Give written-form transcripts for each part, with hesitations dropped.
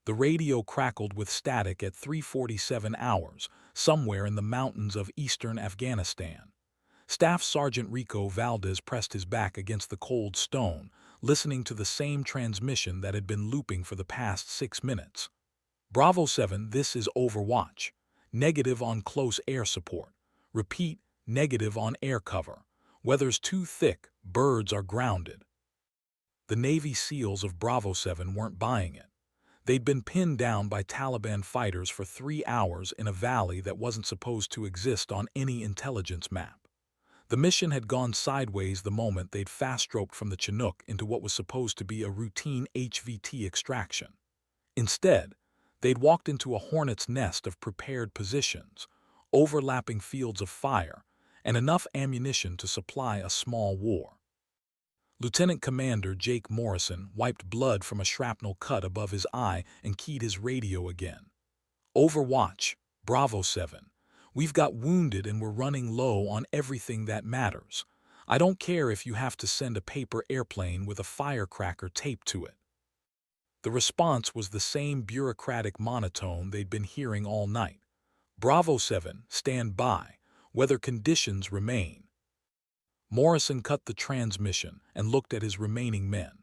The radio crackled with static at 3:47 hours, somewhere in the mountains of eastern Afghanistan. Staff Sergeant Rico Valdez pressed his back against the cold stone, listening to the same transmission that had been looping for the past 6 minutes. Bravo 7, this is Overwatch. Negative on close air support. Repeat, negative on air cover. Weather's too thick, birds are grounded. The Navy SEALs of Bravo 7 weren't buying it. They'd been pinned down by Taliban fighters for 3 hours in a valley that wasn't supposed to exist on any intelligence map. The mission had gone sideways the moment they'd fast-roped from the Chinook into what was supposed to be a routine HVT extraction. Instead, they'd walked into a hornet's nest of prepared positions, overlapping fields of fire, and enough ammunition to supply a small war. Lieutenant Commander Jake Morrison wiped blood from a shrapnel cut above his eye and keyed his radio again. Overwatch, Bravo 7. We've got wounded and we're running low on everything that matters. I don't care if you have to send a paper airplane with a firecracker taped to it. The response was the same bureaucratic monotone they'd been hearing all night. Bravo 7, stand by. Weather conditions remain. Morrison cut the transmission and looked at his remaining men.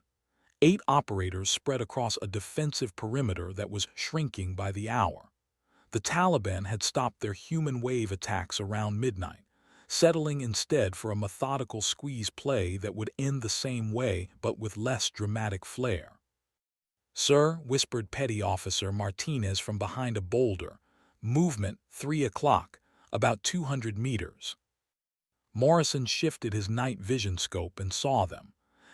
8 operators spread across a defensive perimeter that was shrinking by the hour. The Taliban had stopped their human wave attacks around midnight, settling instead for a methodical squeeze play that would end the same way but with less dramatic flair. "Sir," whispered Petty Officer Martinez from behind a boulder, "movement, 3 o'clock, about 200 meters." Morrison shifted his night vision scope and saw them.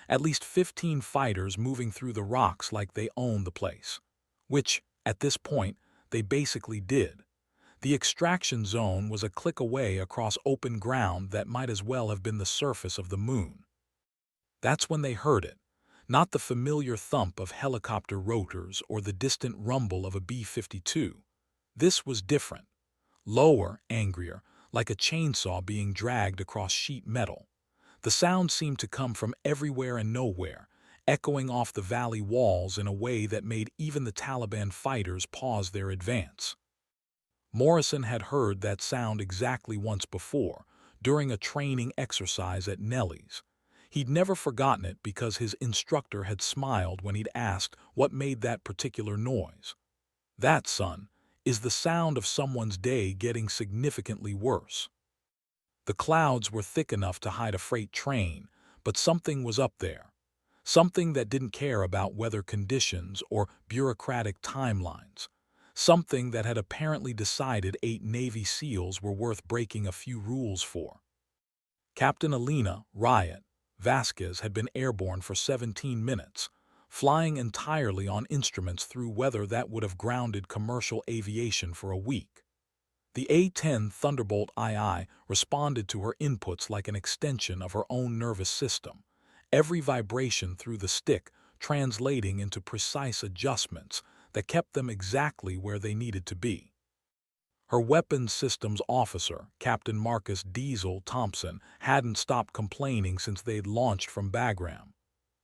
At least 15 fighters moving through the rocks like they owned the place. Which, at this point, they basically did. The extraction zone was a click away across open ground that might as well have been the surface of the moon. That's when they heard it. Not the familiar thump of helicopter rotors or the distant rumble of a B-52. This was different. Lower, angrier, like a chainsaw being dragged across sheet metal. The sound seemed to come from everywhere and nowhere, echoing off the valley walls in a way that made even the Taliban fighters pause their advance. Morrison had heard that sound exactly once before, during a training exercise at Nellie's. He'd never forgotten it because his instructor had smiled when he'd asked what made that particular noise. "That, son, is the sound of someone's day getting significantly worse." The clouds were thick enough to hide a freight train, but something was up there. Something that didn't care about weather conditions or bureaucratic timelines. Something that had apparently decided 8 Navy SEALs were worth breaking a few rules for. Captain Elena Riot Vasquez had been airborne for 17 minutes, flying entirely on instruments through weather that would have grounded commercial aviation for a week. The A-10 Thunderbolt II responded to her inputs like an extension of her own nervous system, every vibration through the stick translating into precise adjustments that kept them exactly where they needed to be. Her weapons systems officer, Captain Marcus Diesel Thompson, hadn't stopped complaining since they'd launched from Bagram.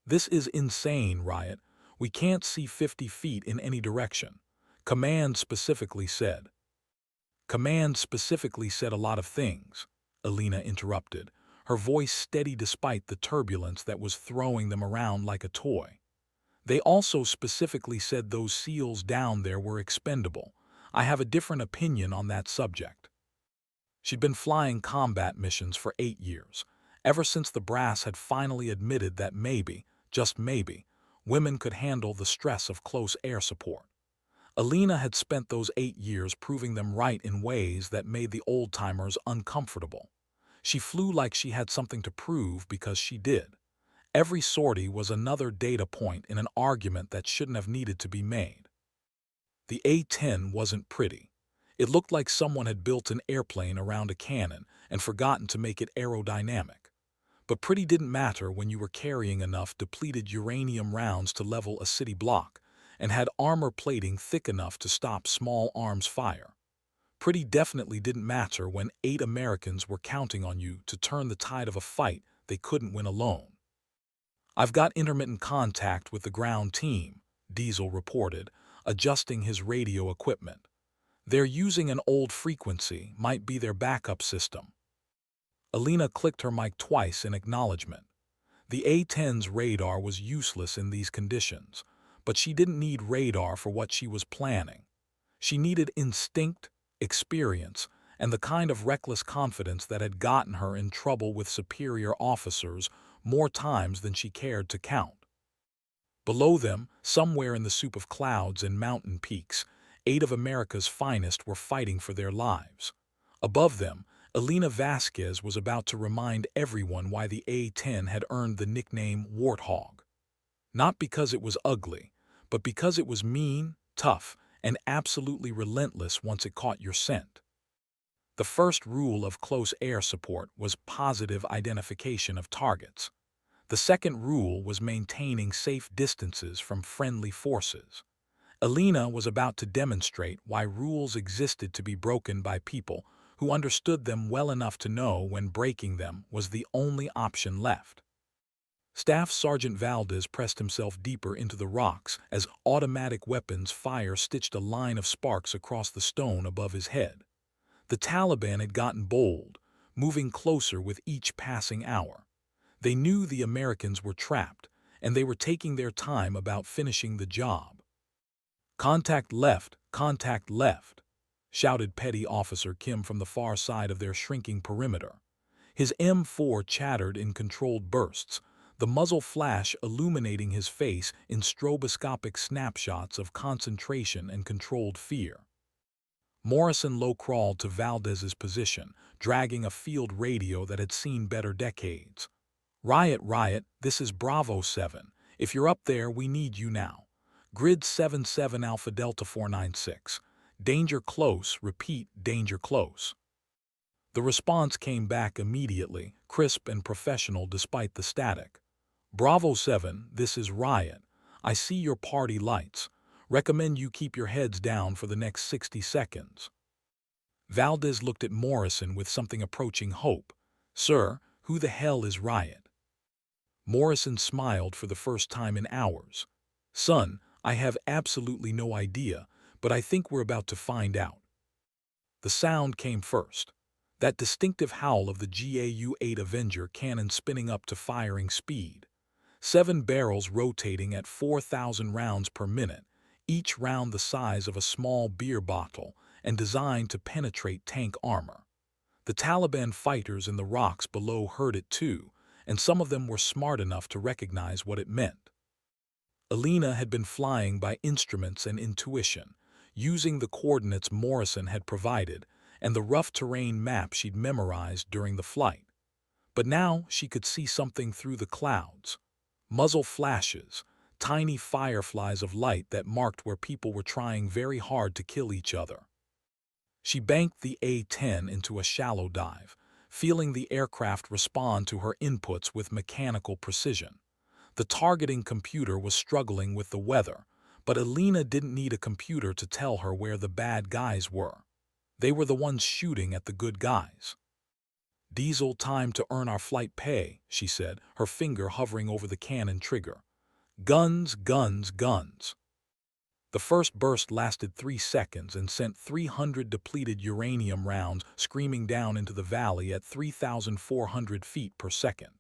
"This is insane, Riot. We can't see 50 feet in any direction." Command specifically said. "Command specifically said a lot of things," Elena interrupted, her voice steady despite the turbulence that was throwing them around like a toy. "They also specifically said those SEALs down there were expendable. I have a different opinion on that subject." She'd been flying combat missions for 8 years, ever since the brass had finally admitted that maybe, just maybe, women could handle the stress of close air support. Elena had spent those 8 years proving them right in ways that made the old-timers uncomfortable. She flew like she had something to prove because she did. Every sortie was another data point in an argument that shouldn't have needed to be made. The A-10 wasn't pretty. It looked like someone had built an airplane around a cannon and forgotten to make it aerodynamic. But pretty didn't matter when you were carrying enough depleted uranium rounds to level a city block and had armor plating thick enough to stop small arms fire. Pretty definitely didn't matter when 8 Americans were counting on you to turn the tide of a fight they couldn't win alone. "I've got intermittent contact with the ground team," Diesel reported, adjusting his radio equipment. They're using an old frequency, might be their backup system. Alina clicked her mic twice in acknowledgement. The A-10's radar was useless in these conditions, but she didn't need radar for what she was planning. She needed instinct, experience, and the kind of reckless confidence that had gotten her in trouble with superior officers more times than she cared to count. Below them, somewhere in the soup of clouds and mountain peaks, 8 of America's finest were fighting for their lives. Above them, Alina Vasquez was about to remind everyone why the A-10 had earned the nickname Warthog. Not because it was ugly, but because it was mean, tough, and absolutely relentless once it caught your scent. The first rule of close air support was positive identification of targets. The second rule was maintaining safe distances from friendly forces. Alina was about to demonstrate why rules existed to be broken by people who understood them well enough to know when breaking them was the only option left. Staff Sergeant Valdez pressed himself deeper into the rocks as automatic weapons fire stitched a line of sparks across the stone above his head. The Taliban had gotten bold, moving closer with each passing hour. They knew the Americans were trapped, and they were taking their time about finishing the job. Contact left, shouted Petty Officer Kim from the far side of their shrinking perimeter. His M4 chattered in controlled bursts, the muzzle flash illuminating his face in stroboscopic snapshots of concentration and controlled fear. Morrison low-crawled to Valdez's position, dragging a field radio that had seen better decades. Riot, this is Bravo 7. If you're up there, we need you now. Grid 77 Alpha Delta 496. Danger close, repeat, danger close. The response came back immediately, crisp and professional despite the static. Bravo 7, this is Riot. I see your party lights. Recommend you keep your heads down for the next 60 seconds. Valdez looked at Morrison with something approaching hope. Sir, who the hell is Riot? Morrison smiled for the first time in hours. Son, I have absolutely no idea, but I think we're about to find out. The sound came first. That distinctive howl of the GAU-8 Avenger cannon spinning up to firing speed. 7 barrels rotating at 4,000 rounds per minute, each round the size of a small beer bottle and designed to penetrate tank armor. The Taliban fighters in the rocks below heard it too, and some of them were smart enough to recognize what it meant. Alina had been flying by instruments and intuition, using the coordinates Morrison had provided and the rough terrain map she'd memorized during the flight. But now she could see something through the clouds. Muzzle flashes, tiny fireflies of light that marked where people were trying very hard to kill each other. She banked the A-10 into a shallow dive, feeling the aircraft respond to her inputs with mechanical precision. The targeting computer was struggling with the weather, but Alina didn't need a computer to tell her where the bad guys were. They were the ones shooting at the good guys. Diesel, time to earn our flight pay, she said, her finger hovering over the cannon trigger. Guns. The first burst lasted 3 seconds and sent 300 depleted uranium rounds screaming down into the valley at 3,400 feet per second.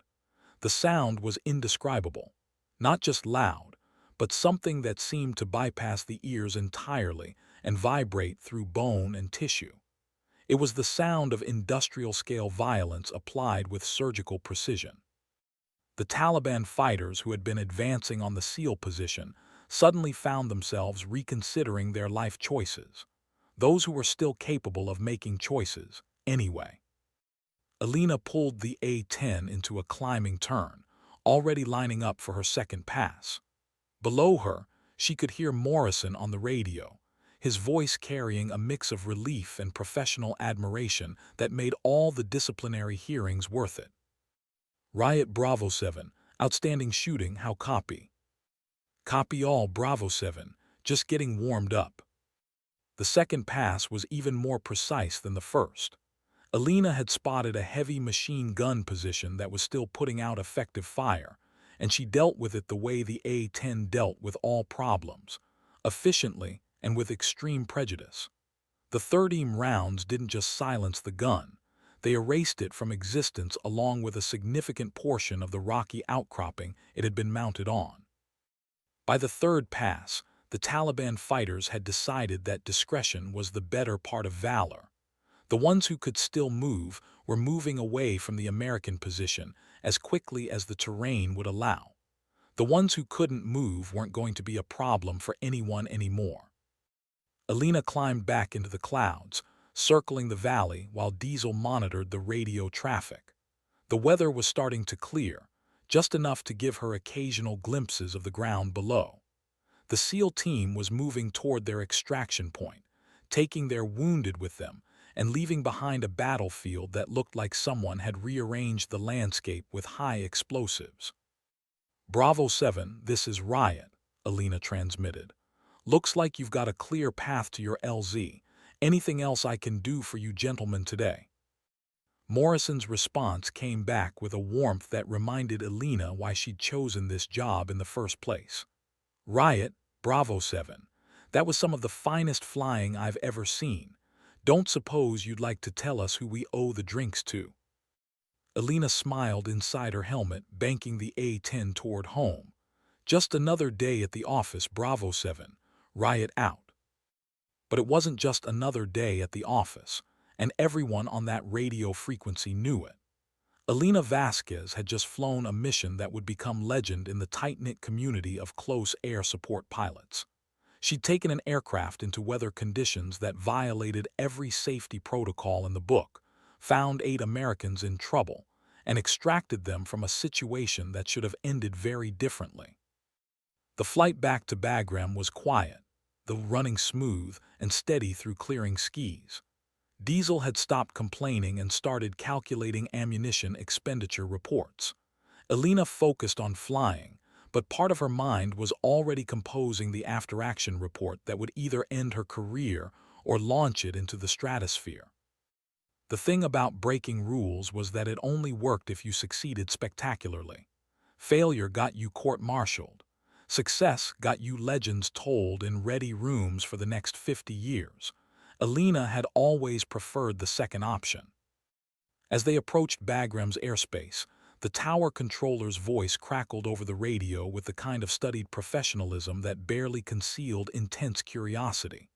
The sound was indescribable. Not just loud, but something that seemed to bypass the ears entirely and vibrate through bone and tissue. It was the sound of industrial-scale violence applied with surgical precision. The Taliban fighters who had been advancing on the SEAL position suddenly found themselves reconsidering their life choices. Those who were still capable of making choices, anyway. Alina pulled the A-10 into a climbing turn, already lining up for her second pass. Below her, she could hear Morrison on the radio, his voice carrying a mix of relief and professional admiration that made all the disciplinary hearings worth it. Riot Bravo 7, outstanding shooting, how copy? Copy all, Bravo 7, just getting warmed up. The second pass was even more precise than the first. Alina had spotted a heavy machine gun position that was still putting out effective fire, and she dealt with it the way the A-10 dealt with all problems, efficiently and with extreme prejudice. The 30 rounds didn't just silence the gun, they erased it from existence along with a significant portion of the rocky outcropping it had been mounted on. By the third pass, the Taliban fighters had decided that discretion was the better part of valor. The ones who could still move were moving away from the American position as quickly as the terrain would allow. The ones who couldn't move weren't going to be a problem for anyone anymore. Alina climbed back into the clouds, circling the valley while Diesel monitored the radio traffic. The weather was starting to clear, just enough to give her occasional glimpses of the ground below. The SEAL team was moving toward their extraction point, taking their wounded with them and leaving behind a battlefield that looked like someone had rearranged the landscape with high explosives. Bravo 7, this is Riot, Alina transmitted. Looks like you've got a clear path to your LZ. Anything else I can do for you gentlemen today? Morrison's response came back with a warmth that reminded Alina why she'd chosen this job in the first place. Riot, Bravo 7. That was some of the finest flying I've ever seen. Don't suppose you'd like to tell us who we owe the drinks to? Alina smiled inside her helmet, banking the A-10 toward home. Just another day at the office, Bravo 7. Riot out. But it wasn't just another day at the office, and everyone on that radio frequency knew it. Alina Vasquez had just flown a mission that would become legend in the tight-knit community of close air support pilots. She'd taken an aircraft into weather conditions that violated every safety protocol in the book, found 8 Americans in trouble, and extracted them from a situation that should have ended very differently. The flight back to Bagram was quiet, though running smooth and steady through clearing skis. Diesel had stopped complaining and started calculating ammunition expenditure reports. Alina focused on flying, but part of her mind was already composing the after-action report that would either end her career or launch it into the stratosphere. The thing about breaking rules was that it only worked if you succeeded spectacularly. Failure got you court-martialed. Success got you legends told in ready rooms for the next 50 years. Alina had always preferred the second option. As they approached Bagram's airspace, the tower controller's voice crackled over the radio with the kind of studied professionalism that barely concealed intense curiosity.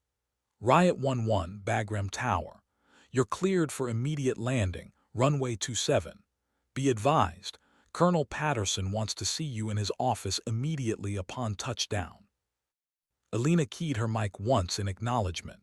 Riot 11, Bagram Tower. You're cleared for immediate landing, runway 27. Be advised, Colonel Patterson wants to see you in his office immediately upon touchdown. Alina keyed her mic once in acknowledgement.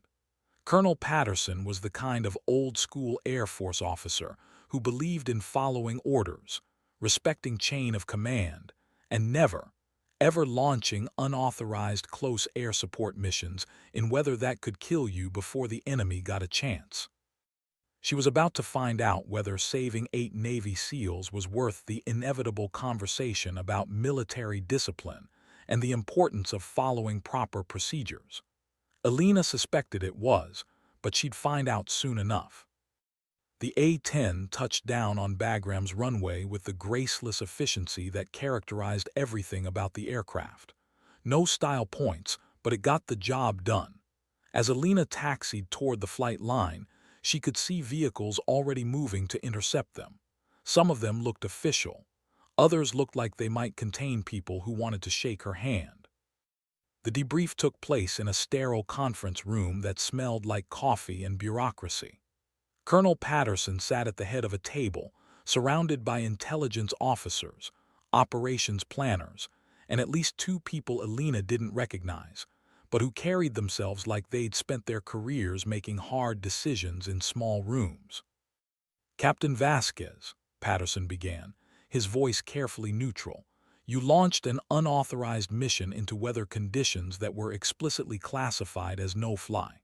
Colonel Patterson was the kind of old-school Air Force officer who believed in following orders, respecting chain of command, and never, ever launching unauthorized close air support missions in weather that could kill you before the enemy got a chance. She was about to find out whether saving 8 Navy SEALs was worth the inevitable conversation about military discipline and the importance of following proper procedures. Alina suspected it was, but she'd find out soon enough. The A-10 touched down on Bagram's runway with the graceless efficiency that characterized everything about the aircraft. No style points, but it got the job done. As Alina taxied toward the flight line, she could see vehicles already moving to intercept them. Some of them looked official. Others looked like they might contain people who wanted to shake her hand. The debrief took place in a sterile conference room that smelled like coffee and bureaucracy. Colonel Patterson sat at the head of a table, surrounded by intelligence officers, operations planners, and at least 2 people Alina didn't recognize, but who carried themselves like they'd spent their careers making hard decisions in small rooms. Captain Vasquez, Patterson began, his voice carefully neutral, you launched an unauthorized mission into weather conditions that were explicitly classified as no-fly.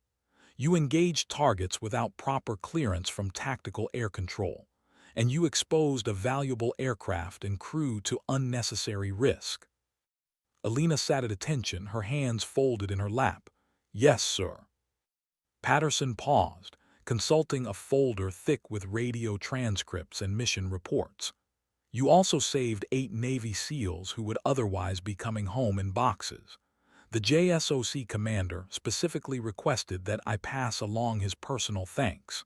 You engaged targets without proper clearance from tactical air control, and you exposed a valuable aircraft and crew to unnecessary risk. Alina sat at attention, her hands folded in her lap. Yes, sir. Patterson paused, consulting a folder thick with radio transcripts and mission reports. You also saved 8 Navy SEALs who would otherwise be coming home in boxes. The JSOC commander specifically requested that I pass along his personal thanks.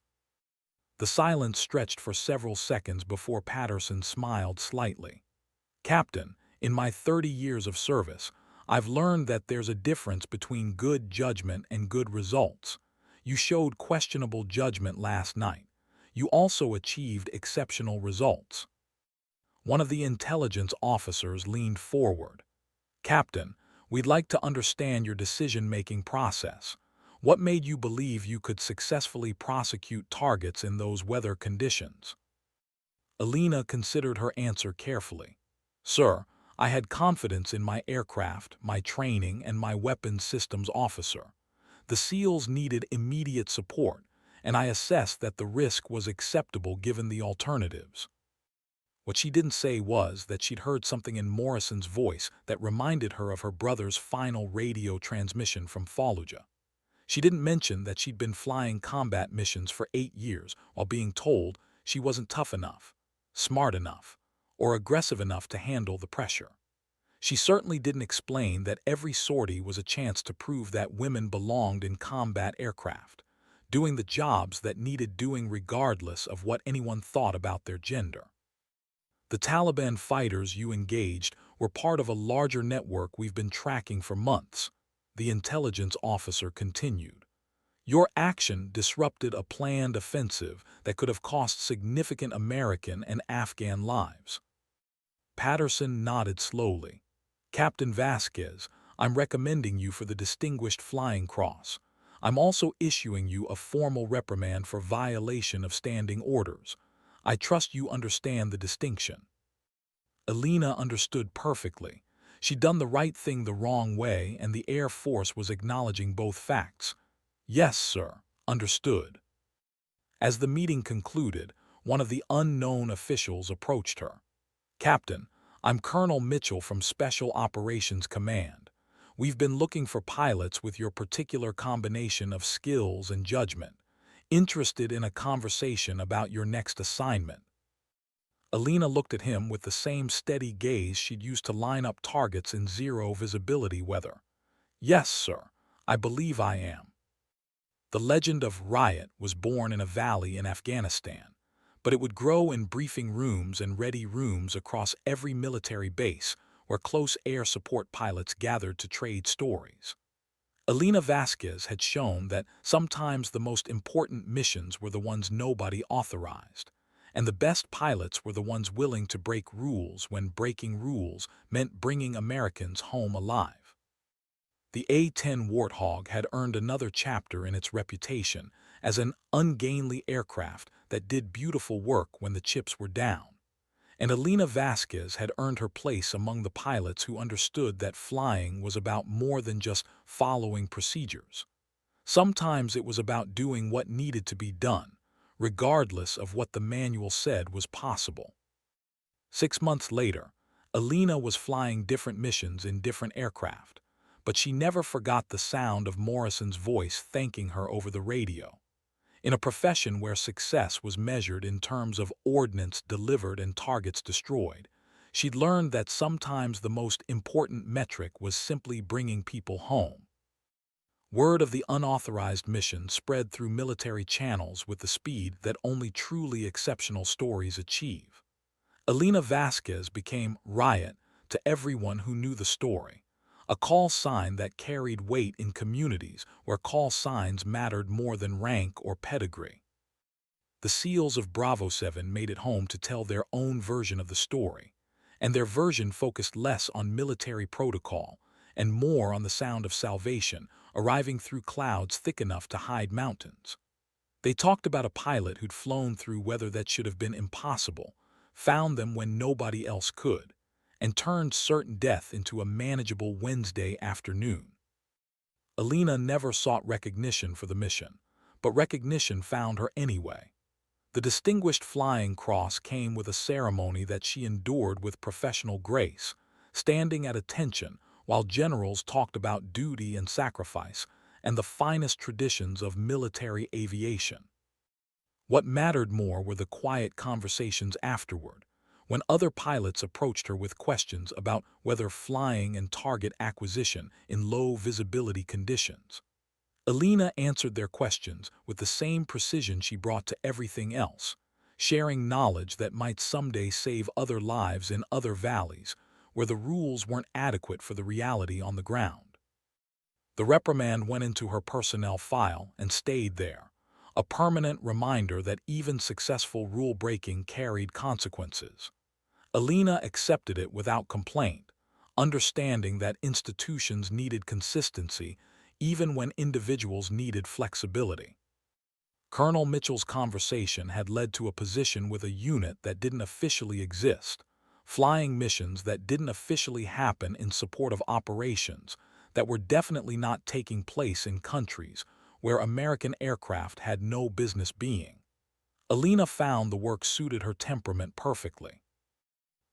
The silence stretched for several seconds before Patterson smiled slightly. Captain, in my 30 years of service, I've learned that there's a difference between good judgment and good results. You showed questionable judgment last night. You also achieved exceptional results. One of the intelligence officers leaned forward. Captain, we'd like to understand your decision-making process. What made you believe you could successfully prosecute targets in those weather conditions? Alina considered her answer carefully. Sir, I had confidence in my aircraft, my training, and my weapons systems officer. The SEALs needed immediate support, and I assessed that the risk was acceptable given the alternatives. What she didn't say was that she'd heard something in Morrison's voice that reminded her of her brother's final radio transmission from Fallujah. She didn't mention that she'd been flying combat missions for 8 years while being told she wasn't tough enough, smart enough, or aggressive enough to handle the pressure. She certainly didn't explain that every sortie was a chance to prove that women belonged in combat aircraft, doing the jobs that needed doing regardless of what anyone thought about their gender. The Taliban fighters you engaged were part of a larger network we've been tracking for months, the intelligence officer continued. Your action disrupted a planned offensive that could have cost significant American and Afghan lives. Patterson nodded slowly. Captain Vasquez, I'm recommending you for the Distinguished Flying Cross. I'm also issuing you a formal reprimand for violation of standing orders. I trust you understand the distinction. Alina understood perfectly. She'd done the right thing the wrong way, and the Air Force was acknowledging both facts. Yes, sir, understood. As the meeting concluded, one of the unknown officials approached her. Captain, I'm Colonel Mitchell from Special Operations Command. We've been looking for pilots with your particular combination of skills and judgment, interested in a conversation about your next assignment. Alina looked at him with the same steady gaze she'd used to line up targets in zero visibility weather. Yes, sir, I believe I am. The legend of Riot was born in a valley in Afghanistan, but it would grow in briefing rooms and ready rooms across every military base where close air support pilots gathered to trade stories. Alina Vasquez had shown that sometimes the most important missions were the ones nobody authorized, and the best pilots were the ones willing to break rules when breaking rules meant bringing Americans home alive. The A-10 Warthog had earned another chapter in its reputation as an ungainly aircraft that did beautiful work when the chips were down. And Alina Vasquez had earned her place among the pilots who understood that flying was about more than just following procedures. Sometimes it was about doing what needed to be done, regardless of what the manual said was possible. 6 months later, Alina was flying different missions in different aircraft, but she never forgot the sound of Morrison's voice thanking her over the radio. In a profession where success was measured in terms of ordnance delivered and targets destroyed, she'd learned that sometimes the most important metric was simply bringing people home. Word of the unauthorized mission spread through military channels with the speed that only truly exceptional stories achieve. Alina Vasquez became Riot to everyone who knew the story, a call sign that carried weight in communities where call signs mattered more than rank or pedigree. The SEALs of Bravo 7 made it home to tell their own version of the story, and their version focused less on military protocol and more on the sound of salvation arriving through clouds thick enough to hide mountains. They talked about a pilot who'd flown through weather that should have been impossible, found them when nobody else could, and turned certain death into a manageable Wednesday afternoon. Alina never sought recognition for the mission, but recognition found her anyway. The Distinguished Flying Cross came with a ceremony that she endured with professional grace, standing at attention while generals talked about duty and sacrifice and the finest traditions of military aviation. What mattered more were the quiet conversations afterward, when other pilots approached her with questions about whether flying and target acquisition in low visibility conditions. Alina answered their questions with the same precision she brought to everything else, sharing knowledge that might someday save other lives in other valleys where the rules weren't adequate for the reality on the ground. The reprimand went into her personnel file and stayed there, a permanent reminder that even successful rule-breaking carried consequences. Alina accepted it without complaint, understanding that institutions needed consistency even when individuals needed flexibility. Colonel Mitchell's conversation had led to a position with a unit that didn't officially exist, flying missions that didn't officially happen in support of operations that were definitely not taking place in countries where American aircraft had no business being. Alina found the work suited her temperament perfectly.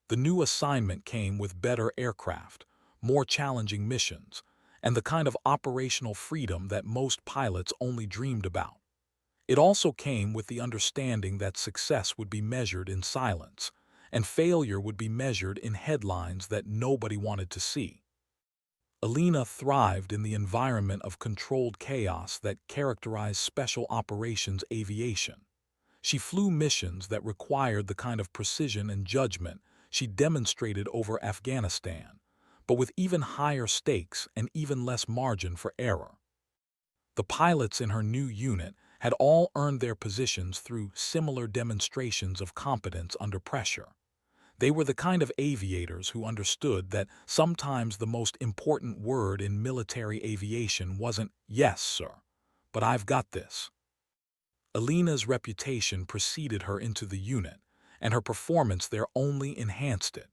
The new assignment came with better aircraft, more challenging missions, and the kind of operational freedom that most pilots only dreamed about. It also came with the understanding that success would be measured in silence, and failure would be measured in headlines that nobody wanted to see. Alina thrived in the environment of controlled chaos that characterized special operations aviation. She flew missions that required the kind of precision and judgment she demonstrated over Afghanistan, but with even higher stakes and even less margin for error. The pilots in her new unit had all earned their positions through similar demonstrations of competence under pressure. They were the kind of aviators who understood that sometimes the most important word in military aviation wasn't "yes, sir," but "I've got this." Alina's reputation preceded her into the unit, and her performance there only enhanced it.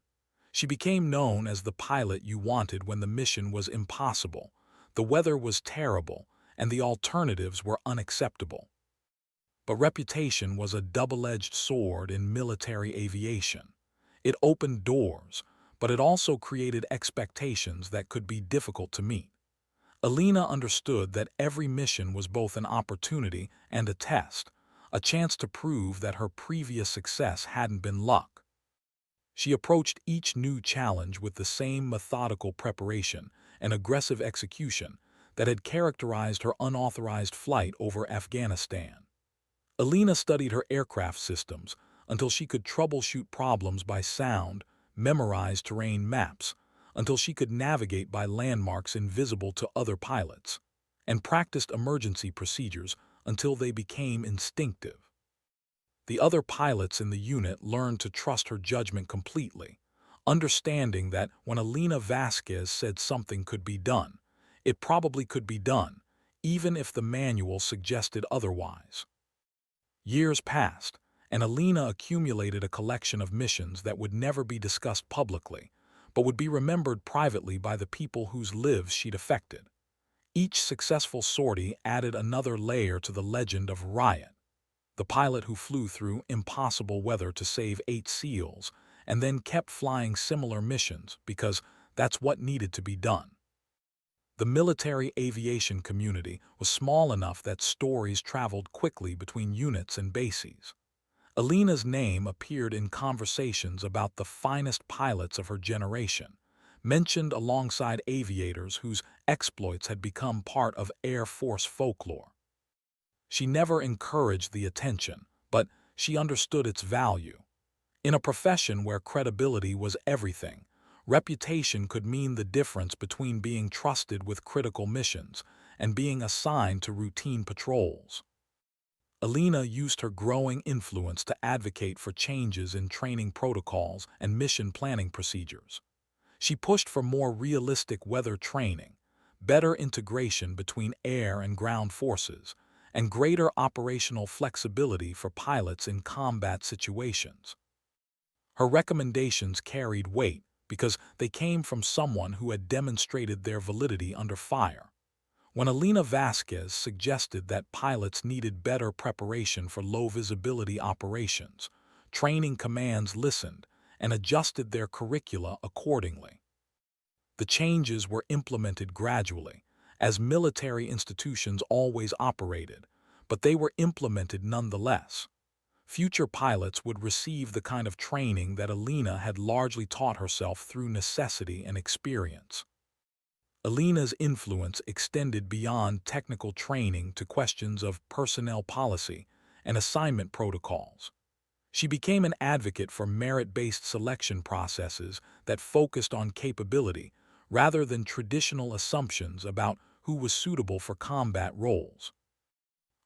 She became known as the pilot you wanted when the mission was impossible, the weather was terrible, and the alternatives were unacceptable. But reputation was a double-edged sword in military aviation. It opened doors, but it also created expectations that could be difficult to meet. Alina understood that every mission was both an opportunity and a test, a chance to prove that her previous success hadn't been luck. She approached each new challenge with the same methodical preparation and aggressive execution that had characterized her unauthorized flight over Afghanistan. Alina studied her aircraft systems until she could troubleshoot problems by sound, memorize terrain maps, until she could navigate by landmarks invisible to other pilots, and practiced emergency procedures until they became instinctive. The other pilots in the unit learned to trust her judgment completely, understanding that when Alina Vasquez said something could be done, it probably could be done, even if the manual suggested otherwise. Years passed, and Alina accumulated a collection of missions that would never be discussed publicly, but would be remembered privately by the people whose lives she'd affected. Each successful sortie added another layer to the legend of Riot, the pilot who flew through impossible weather to save 8 SEALs, and then kept flying similar missions because that's what needed to be done. The military aviation community was small enough that stories traveled quickly between units and bases. Alina's name appeared in conversations about the finest pilots of her generation, mentioned alongside aviators whose exploits had become part of Air Force folklore. She never encouraged the attention, but she understood its value. In a profession where credibility was everything, reputation could mean the difference between being trusted with critical missions and being assigned to routine patrols. Alina used her growing influence to advocate for changes in training protocols and mission planning procedures. She pushed for more realistic weather training, better integration between air and ground forces, and greater operational flexibility for pilots in combat situations. Her recommendations carried weight because they came from someone who had demonstrated their validity under fire. When Alina Vasquez suggested that pilots needed better preparation for low-visibility operations, training commands listened and adjusted their curricula accordingly. The changes were implemented gradually, as military institutions always operated, but they were implemented nonetheless. future pilots would receive the kind of training that Alina had largely taught herself through necessity and experience. Alina's influence extended beyond technical training to questions of personnel policy and assignment protocols. She became an advocate for merit-based selection processes that focused on capability rather than traditional assumptions about who was suitable for combat roles.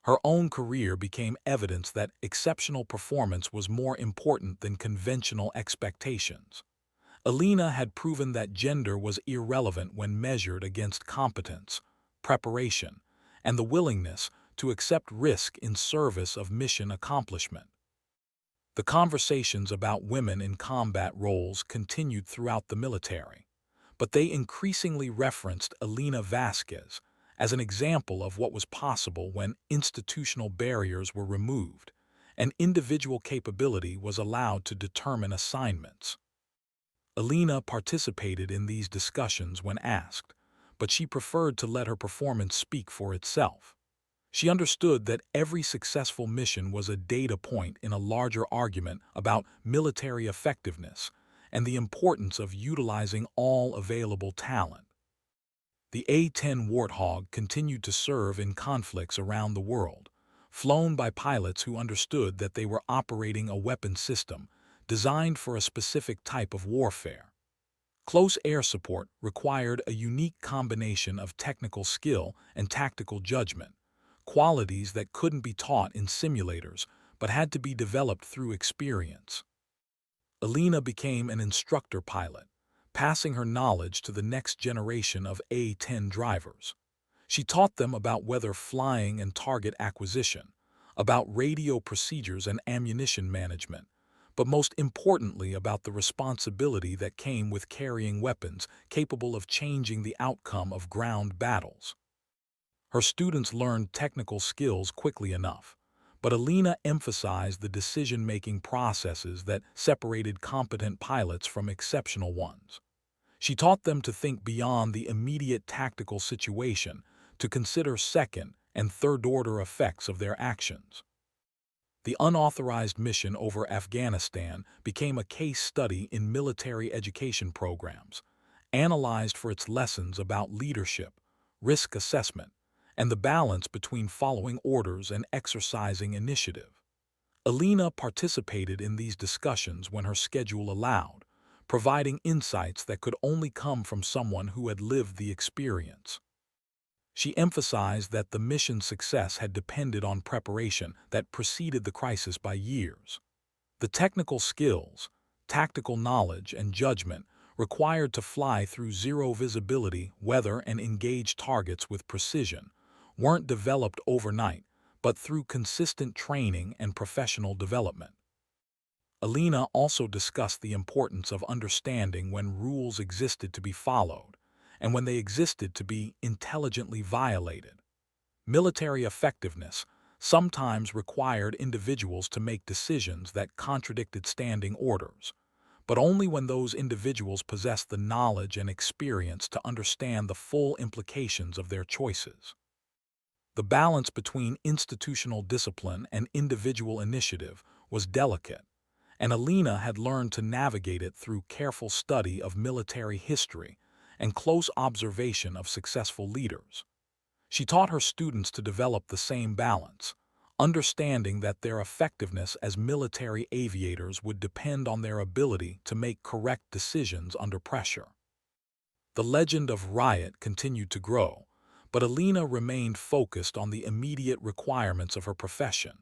Her own career became evidence that exceptional performance was more important than conventional expectations. Alina had proven that gender was irrelevant when measured against competence, preparation, and the willingness to accept risk in service of mission accomplishment. The conversations about women in combat roles continued throughout the military, but they increasingly referenced Alina Vasquez as an example of what was possible when institutional barriers were removed and individual capability was allowed to determine assignments. Alina participated in these discussions when asked, but she preferred to let her performance speak for itself. She understood that every successful mission was a data point in a larger argument about military effectiveness and the importance of utilizing all available talent. The A-10 Warthog continued to serve in conflicts around the world, flown by pilots who understood that they were operating a weapon system designed for a specific type of warfare. Close air support required a unique combination of technical skill and tactical judgment, qualities that couldn't be taught in simulators but had to be developed through experience. Alina became an instructor pilot, passing her knowledge to the next generation of A-10 drivers. She taught them about weather flying and target acquisition, about radio procedures and ammunition management, but most importantly about the responsibility that came with carrying weapons capable of changing the outcome of ground battles. Her students learned technical skills quickly enough, but Alina emphasized the decision-making processes that separated competent pilots from exceptional ones. She taught them to think beyond the immediate tactical situation, to consider second and third-order effects of their actions. The unauthorized mission over Afghanistan became a case study in military education programs, analyzed for its lessons about leadership, risk assessment, and the balance between following orders and exercising initiative. Alina participated in these discussions when her schedule allowed, providing insights that could only come from someone who had lived the experience. She emphasized that the mission's success had depended on preparation that preceded the crisis by years. The technical skills, tactical knowledge, and judgment required to fly through zero visibility, weather, and engage targets with precision weren't developed overnight, but through consistent training and professional development. Alina also discussed the importance of understanding when rules existed to be followed and when they existed to be intelligently violated. Military effectiveness sometimes required individuals to make decisions that contradicted standing orders, but only when those individuals possessed the knowledge and experience to understand the full implications of their choices. The balance between institutional discipline and individual initiative was delicate, and Alina had learned to navigate it through careful study of military history and close observation of successful leaders. She taught her students to develop the same balance, understanding that their effectiveness as military aviators would depend on their ability to make correct decisions under pressure. The legend of Riot continued to grow, but Alina remained focused on the immediate requirements of her profession.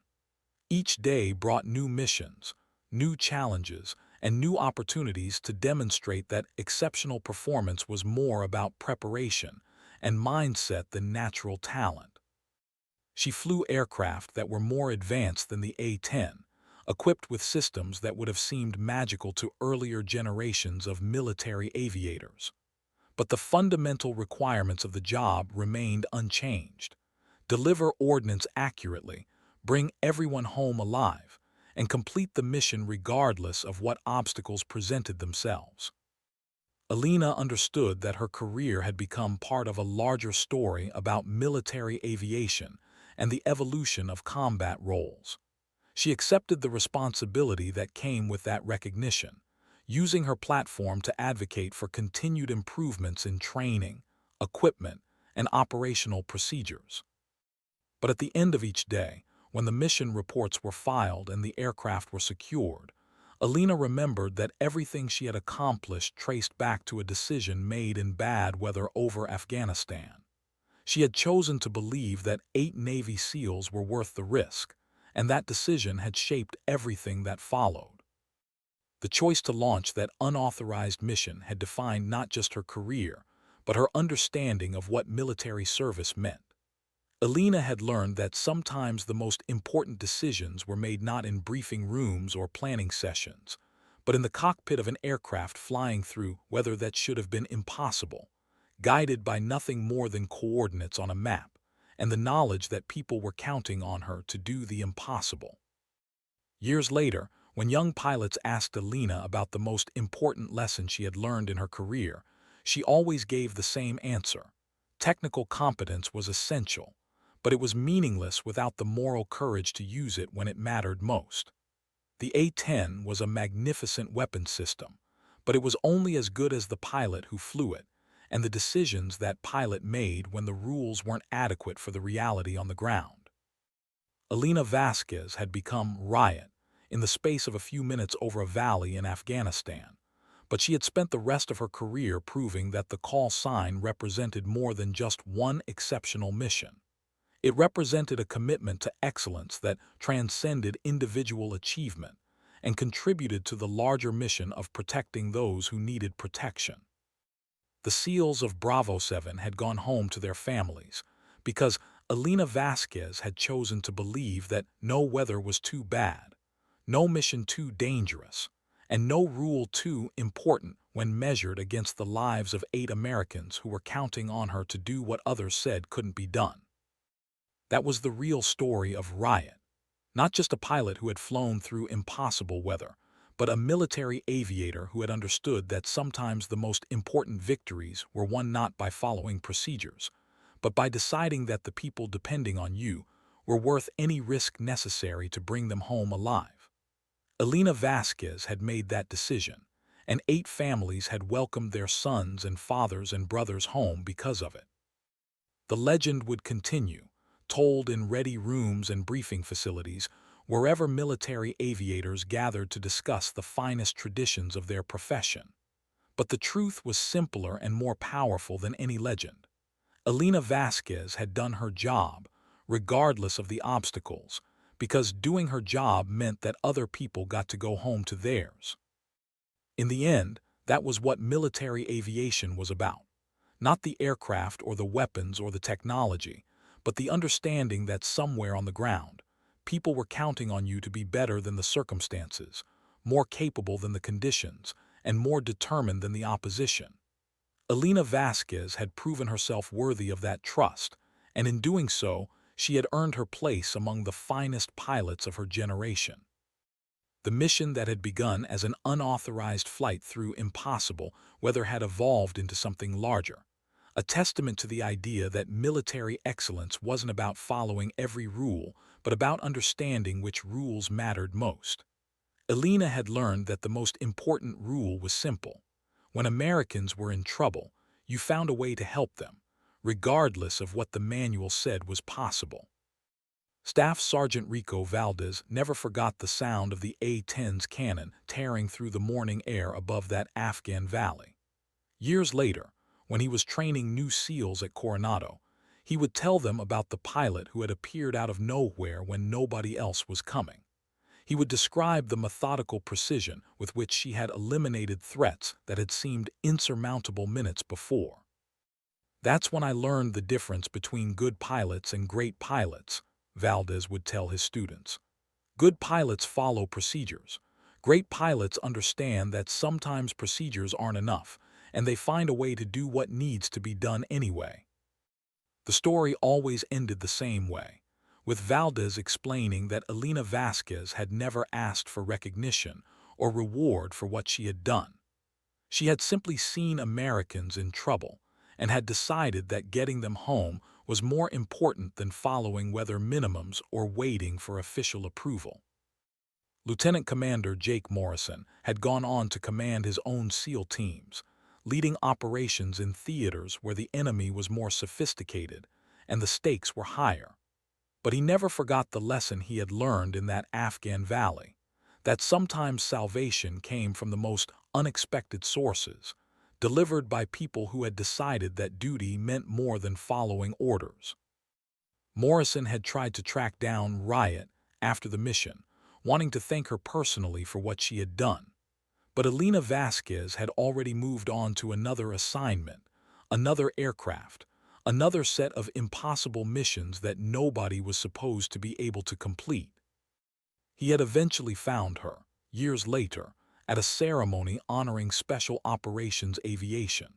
Each day brought new missions, new challenges, and new opportunities to demonstrate that exceptional performance was more about preparation and mindset than natural talent. She flew aircraft that were more advanced than the A-10, equipped with systems that would have seemed magical to earlier generations of military aviators. But the fundamental requirements of the job remained unchanged. Deliver ordnance accurately, bring everyone home alive, and complete the mission regardless of what obstacles presented themselves. Alina understood that her career had become part of a larger story about military aviation and the evolution of combat roles. She accepted the responsibility that came with that recognition, using her platform to advocate for continued improvements in training, equipment, and operational procedures. But at the end of each day, when the mission reports were filed and the aircraft were secured, Alina remembered that everything she had accomplished traced back to a decision made in bad weather over Afghanistan. She had chosen to believe that 8 Navy SEALs were worth the risk, and that decision had shaped everything that followed. The choice to launch that unauthorized mission had defined not just her career, but her understanding of what military service meant. Alina had learned that sometimes the most important decisions were made not in briefing rooms or planning sessions, but in the cockpit of an aircraft flying through weather that should have been impossible, guided by nothing more than coordinates on a map, and the knowledge that people were counting on her to do the impossible. Years later, when young pilots asked Alina about the most important lesson she had learned in her career, she always gave the same answer. Technical competence was essential, but it was meaningless without the moral courage to use it when it mattered most. The A-10 was a magnificent weapon system, but it was only as good as the pilot who flew it, and the decisions that pilot made when the rules weren't adequate for the reality on the ground. Alina Vasquez had become Riot in the space of a few minutes over a valley in Afghanistan, but she had spent the rest of her career proving that the call sign represented more than just one exceptional mission. It represented a commitment to excellence that transcended individual achievement and contributed to the larger mission of protecting those who needed protection. The SEALs of Bravo 7 had gone home to their families because Alina Vasquez had chosen to believe that no weather was too bad, no mission too dangerous, and no rule too important when measured against the lives of 8 Americans who were counting on her to do what others said couldn't be done. That was the real story of Riot, not just a pilot who had flown through impossible weather, but a military aviator who had understood that sometimes the most important victories were won not by following procedures, but by deciding that the people depending on you were worth any risk necessary to bring them home alive. Alina Vasquez had made that decision, and 8 families had welcomed their sons and fathers and brothers home because of it. The legend would continue, told in ready rooms and briefing facilities, wherever military aviators gathered to discuss the finest traditions of their profession. But the truth was simpler and more powerful than any legend. Alina Vasquez had done her job, regardless of the obstacles, because doing her job meant that other people got to go home to theirs. In the end, that was what military aviation was about. Not the aircraft or the weapons or the technology, but the understanding that somewhere on the ground, people were counting on you to be better than the circumstances, more capable than the conditions, and more determined than the opposition. Alina Vasquez had proven herself worthy of that trust, and in doing so, she had earned her place among the finest pilots of her generation. The mission that had begun as an unauthorized flight through impossible weather had evolved into something larger, a testament to the idea that military excellence wasn't about following every rule, but about understanding which rules mattered most. Alina had learned that the most important rule was simple. When Americans were in trouble, you found a way to help them, regardless of what the manual said was possible. Staff Sergeant Rico Valdez never forgot the sound of the A-10's cannon tearing through the morning air above that Afghan valley. Years later, when he was training new SEALs at Coronado, he would tell them about the pilot who had appeared out of nowhere when nobody else was coming. He would describe the methodical precision with which she had eliminated threats that had seemed insurmountable minutes before. "That's when I learned the difference between good pilots and great pilots," Valdez would tell his students. "Good pilots follow procedures. Great pilots understand that sometimes procedures aren't enough, and they find a way to do what needs to be done anyway." The story always ended the same way, with Valdez explaining that Alina Vasquez had never asked for recognition or reward for what she had done. She had simply seen Americans in trouble and had decided that getting them home was more important than following weather minimums or waiting for official approval. Lieutenant Commander Jake Morrison had gone on to command his own SEAL teams, leading operations in theaters where the enemy was more sophisticated and the stakes were higher. But he never forgot the lesson he had learned in that Afghan valley, that sometimes salvation came from the most unexpected sources, delivered by people who had decided that duty meant more than following orders. Morrison had tried to track down Riot after the mission, wanting to thank her personally for what she had done. But Elena Vasquez had already moved on to another assignment, another aircraft, another set of impossible missions that nobody was supposed to be able to complete. He had eventually found her, years later, at a ceremony honoring Special Operations Aviation.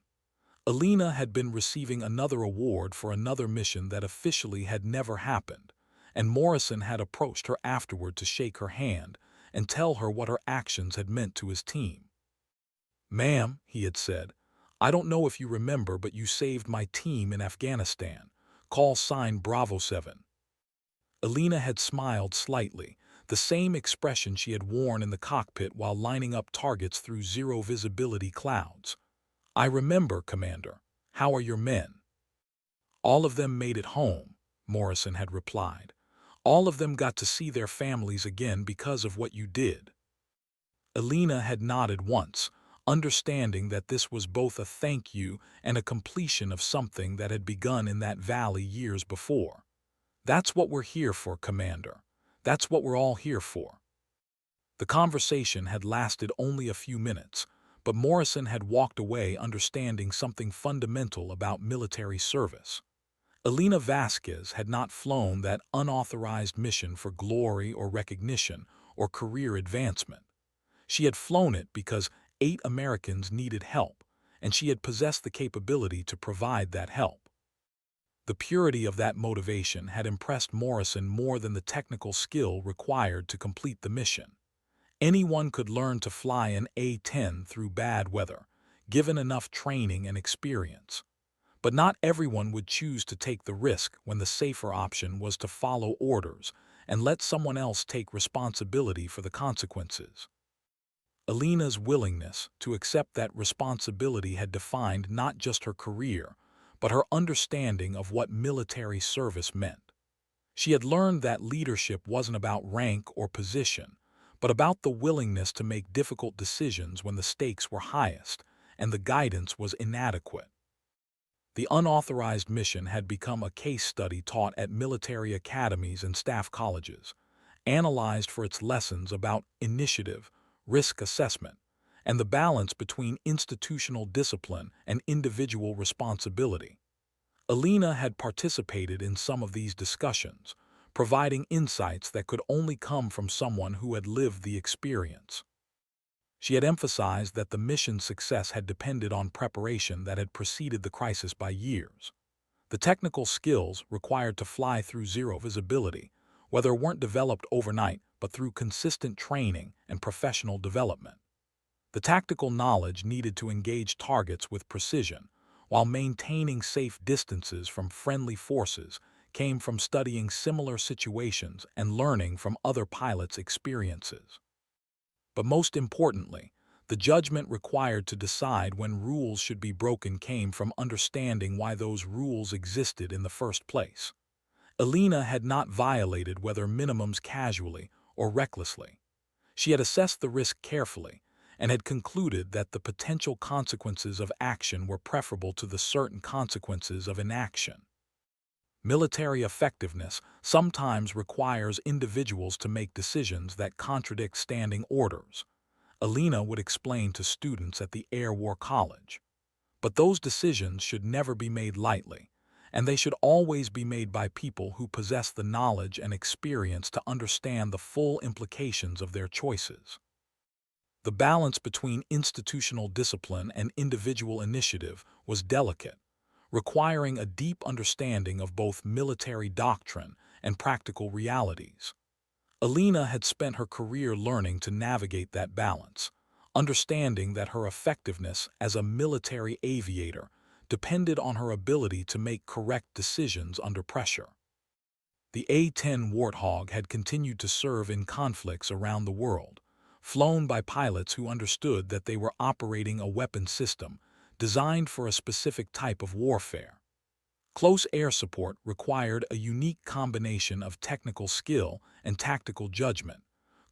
Elena had been receiving another award for another mission that officially had never happened, and Morrison had approached her afterward to shake her hand and tell her what her actions had meant to his team. "Ma'am," he had said, "I don't know if you remember, but you saved my team in Afghanistan. Call sign Bravo 7. Elena had smiled slightly, the same expression she had worn in the cockpit while lining up targets through zero-visibility clouds. "I remember, Commander. How are your men?" "All of them made it home," Morrison had replied. "All of them got to see their families again because of what you did." Elena had nodded once, understanding that this was both a thank you and a completion of something that had begun in that valley years before. "That's what we're here for, Commander. That's what we're all here for." The conversation had lasted only a few minutes, but Morrison had walked away understanding something fundamental about military service. Elena Vasquez had not flown that unauthorized mission for glory or recognition or career advancement. She had flown it because 8 Americans needed help, and she had possessed the capability to provide that help. The purity of that motivation had impressed Morrison more than the technical skill required to complete the mission. Anyone could learn to fly an A-10 through bad weather, given enough training and experience. But not everyone would choose to take the risk when the safer option was to follow orders and let someone else take responsibility for the consequences. Elena's willingness to accept that responsibility had defined not just her career, but her understanding of what military service meant. She had learned that leadership wasn't about rank or position, but about the willingness to make difficult decisions when the stakes were highest and the guidance was inadequate. The unauthorized mission had become a case study taught at military academies and staff colleges, analyzed for its lessons about initiative, risk assessment, and the balance between institutional discipline and individual responsibility. Elena had participated in some of these discussions, providing insights that could only come from someone who had lived the experience. She had emphasized that the mission's success had depended on preparation that had preceded the crisis by years. The technical skills required to fly through zero visibility, whether weren't developed overnight but through consistent training and professional development. The tactical knowledge needed to engage targets with precision, while maintaining safe distances from friendly forces, came from studying similar situations and learning from other pilots' experiences. But most importantly, the judgment required to decide when rules should be broken came from understanding why those rules existed in the first place. Elena had not violated whether minimums casually or recklessly. She had assessed the risk carefully and had concluded that the potential consequences of action were preferable to the certain consequences of inaction. Military effectiveness sometimes requires individuals to make decisions that contradict standing orders, Elena would explain to students at the Air War College. But those decisions should never be made lightly, and they should always be made by people who possess the knowledge and experience to understand the full implications of their choices. The balance between institutional discipline and individual initiative was delicate, requiring a deep understanding of both military doctrine and practical realities. Elena had spent her career learning to navigate that balance, understanding that her effectiveness as a military aviator depended on her ability to make correct decisions under pressure. The A-10 Warthog had continued to serve in conflicts around the world, flown by pilots who understood that they were operating a weapon system designed for a specific type of warfare. Close air support required a unique combination of technical skill and tactical judgment,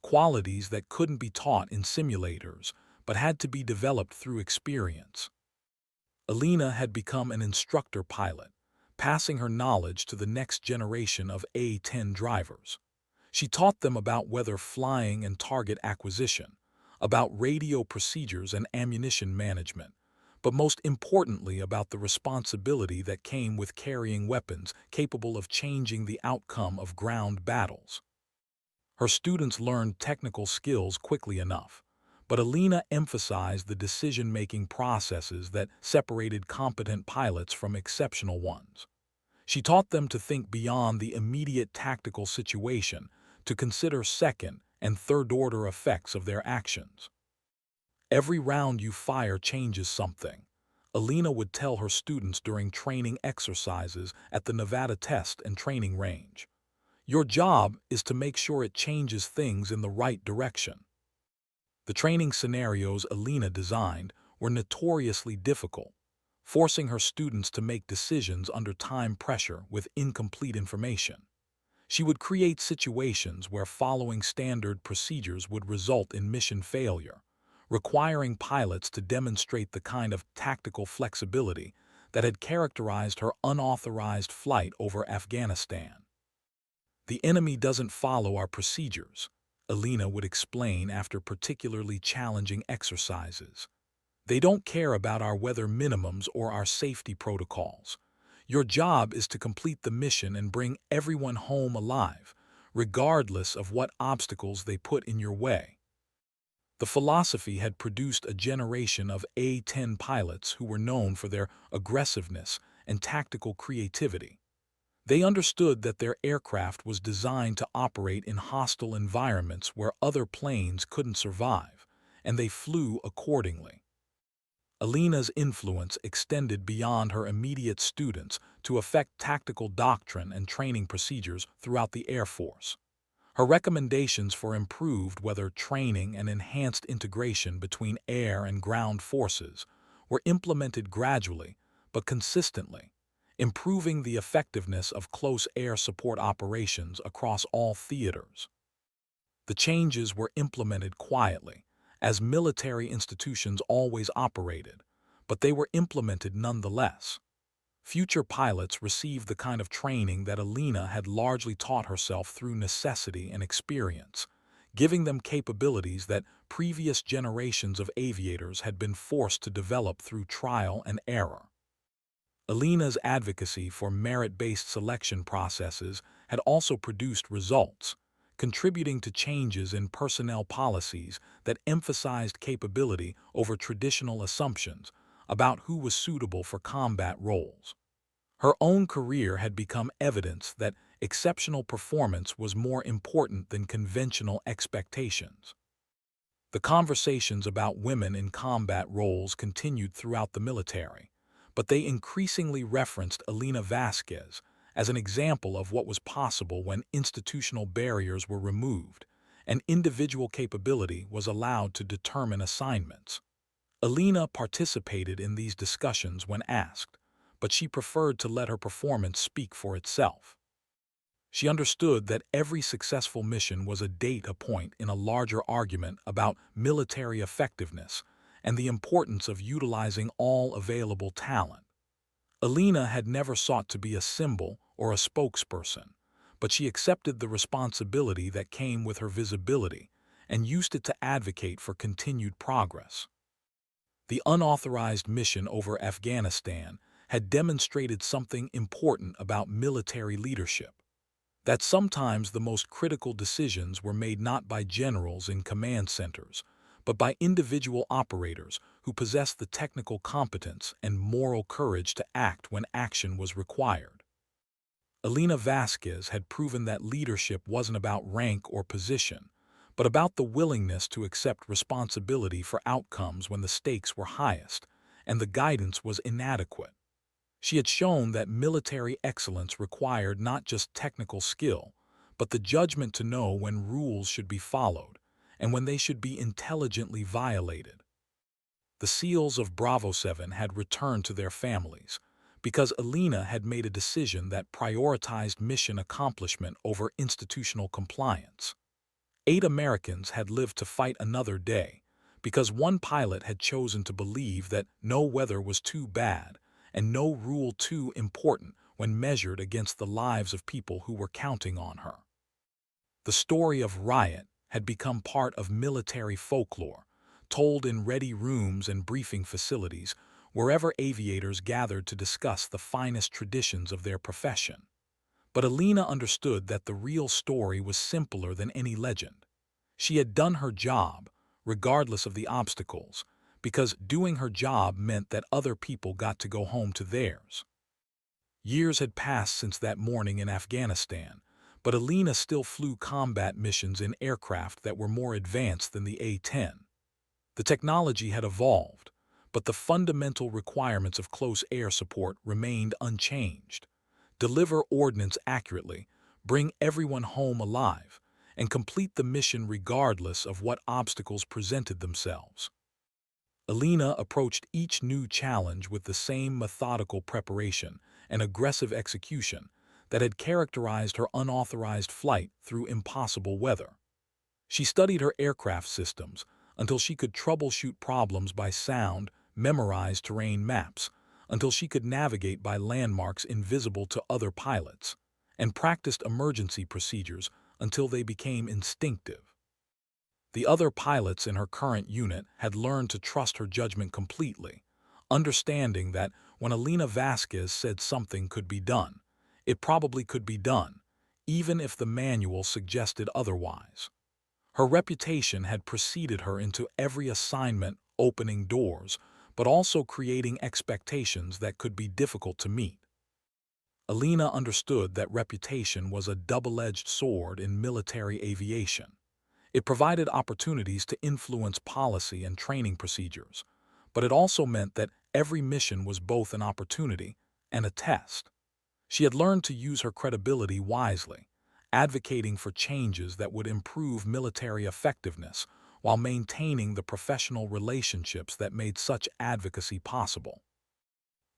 qualities that couldn't be taught in simulators but had to be developed through experience. Alina had become an instructor pilot, passing her knowledge to the next generation of A-10 drivers. She taught them about weather flying and target acquisition, about radio procedures and ammunition management, but most importantly about the responsibility that came with carrying weapons capable of changing the outcome of ground battles. Her students learned technical skills quickly enough, but Alina emphasized the decision-making processes that separated competent pilots from exceptional ones. She taught them to think beyond the immediate tactical situation, to consider second and third-order effects of their actions. Every round you fire changes something, Alina would tell her students during training exercises at the Nevada Test and Training Range. Your job is to make sure it changes things in the right direction. The training scenarios Alina designed were notoriously difficult, forcing her students to make decisions under time pressure with incomplete information. She would create situations where following standard procedures would result in mission failure, requiring pilots to demonstrate the kind of tactical flexibility that had characterized her unauthorized flight over Afghanistan. The enemy doesn't follow our procedures, Alina would explain after particularly challenging exercises. They don't care about our weather minimums or our safety protocols. Your job is to complete the mission and bring everyone home alive, regardless of what obstacles they put in your way. The philosophy had produced a generation of A-10 pilots who were known for their aggressiveness and tactical creativity. They understood that their aircraft was designed to operate in hostile environments where other planes couldn't survive, and they flew accordingly. Alina's influence extended beyond her immediate students to affect tactical doctrine and training procedures throughout the Air Force. Her recommendations for improved weather training and enhanced integration between air and ground forces were implemented gradually but consistently, improving the effectiveness of close air support operations across all theaters. The changes were implemented quietly, as military institutions always operated, but they were implemented nonetheless. Future pilots received the kind of training that Alina had largely taught herself through necessity and experience, giving them capabilities that previous generations of aviators had been forced to develop through trial and error. Alina's advocacy for merit-based selection processes had also produced results, contributing to changes in personnel policies that emphasized capability over traditional assumptions about who was suitable for combat roles. Her own career had become evidence that exceptional performance was more important than conventional expectations. The conversations about women in combat roles continued throughout the military, but they increasingly referenced Alina Vasquez as an example of what was possible when institutional barriers were removed and individual capability was allowed to determine assignments. Alina participated in these discussions when asked, but she preferred to let her performance speak for itself. She understood that every successful mission was a data point in a larger argument about military effectiveness and the importance of utilizing all available talent. Alina had never sought to be a symbol or a spokesperson, but she accepted the responsibility that came with her visibility and used it to advocate for continued progress. The unauthorized mission over Afghanistan had demonstrated something important about military leadership, that sometimes the most critical decisions were made not by generals in command centers, but by individual operators who possessed the technical competence and moral courage to act when action was required. Alina Vasquez had proven that leadership wasn't about rank or position, but about the willingness to accept responsibility for outcomes when the stakes were highest and the guidance was inadequate. She had shown that military excellence required not just technical skill, but the judgment to know when rules should be followed and when they should be intelligently violated. The SEALs of Bravo 7 had returned to their families because Alina had made a decision that prioritized mission accomplishment over institutional compliance. 8 Americans had lived to fight another day because one pilot had chosen to believe that no weather was too bad and no rule too important when measured against the lives of people who were counting on her. The story of Riot had become part of military folklore, told in ready rooms and briefing facilities wherever aviators gathered to discuss the finest traditions of their profession. But Alina understood that the real story was simpler than any legend. She had done her job, regardless of the obstacles, because doing her job meant that other people got to go home to theirs. Years had passed since that morning in Afghanistan, but Alina still flew combat missions in aircraft that were more advanced than the A-10. The technology had evolved, but the fundamental requirements of close air support remained unchanged. Deliver ordnance accurately, bring everyone home alive, and complete the mission regardless of what obstacles presented themselves. Alina approached each new challenge with the same methodical preparation and aggressive execution that had characterized her unauthorized flight through impossible weather. She studied her aircraft systems until she could troubleshoot problems by sound, memorize terrain maps, until she could navigate by landmarks invisible to other pilots, and practiced emergency procedures until they became instinctive. The other pilots in her current unit had learned to trust her judgment completely, understanding that when Alina Vasquez said something could be done, it probably could be done, even if the manual suggested otherwise. Her reputation had preceded her into every assignment, opening doors, but also creating expectations that could be difficult to meet. Alina understood that reputation was a double-edged sword in military aviation. It provided opportunities to influence policy and training procedures, but it also meant that every mission was both an opportunity and a test. She had learned to use her credibility wisely, advocating for changes that would improve military effectiveness while maintaining the professional relationships that made such advocacy possible.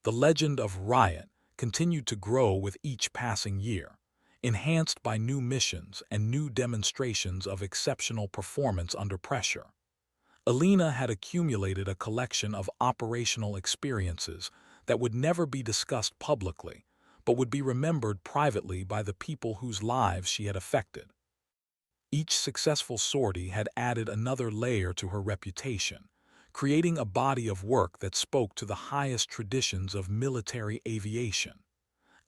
The legend of Riot continued to grow with each passing year, enhanced by new missions and new demonstrations of exceptional performance under pressure. Alina had accumulated a collection of operational experiences that would never be discussed publicly, but would be remembered privately by the people whose lives she had affected. Each successful sortie had added another layer to her reputation, creating a body of work that spoke to the highest traditions of military aviation.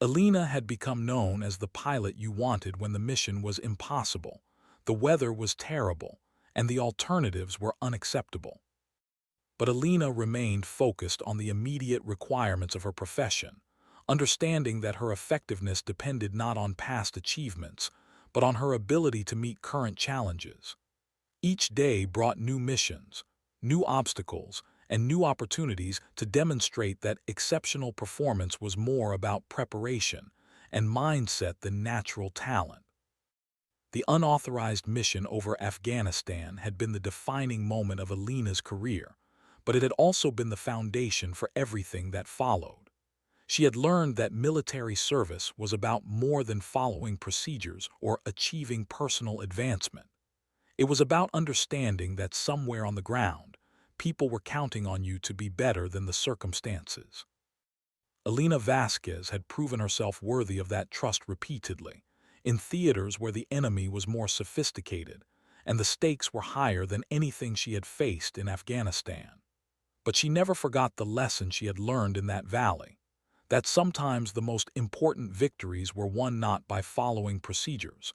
Alina had become known as the pilot you wanted when the mission was impossible, the weather was terrible, and the alternatives were unacceptable. But Alina remained focused on the immediate requirements of her profession, understanding that her effectiveness depended not on past achievements, but on her ability to meet current challenges. Each day brought new missions, new obstacles, and new opportunities to demonstrate that exceptional performance was more about preparation and mindset than natural talent. The unauthorized mission over Afghanistan had been the defining moment of Alina's career, but it had also been the foundation for everything that followed. She had learned that military service was about more than following procedures or achieving personal advancement. It was about understanding that somewhere on the ground, people were counting on you to be better than the circumstances. Alina Vasquez had proven herself worthy of that trust repeatedly, in theaters where the enemy was more sophisticated and the stakes were higher than anything she had faced in Afghanistan. But she never forgot the lesson she had learned in that valley, that sometimes the most important victories were won not by following procedures,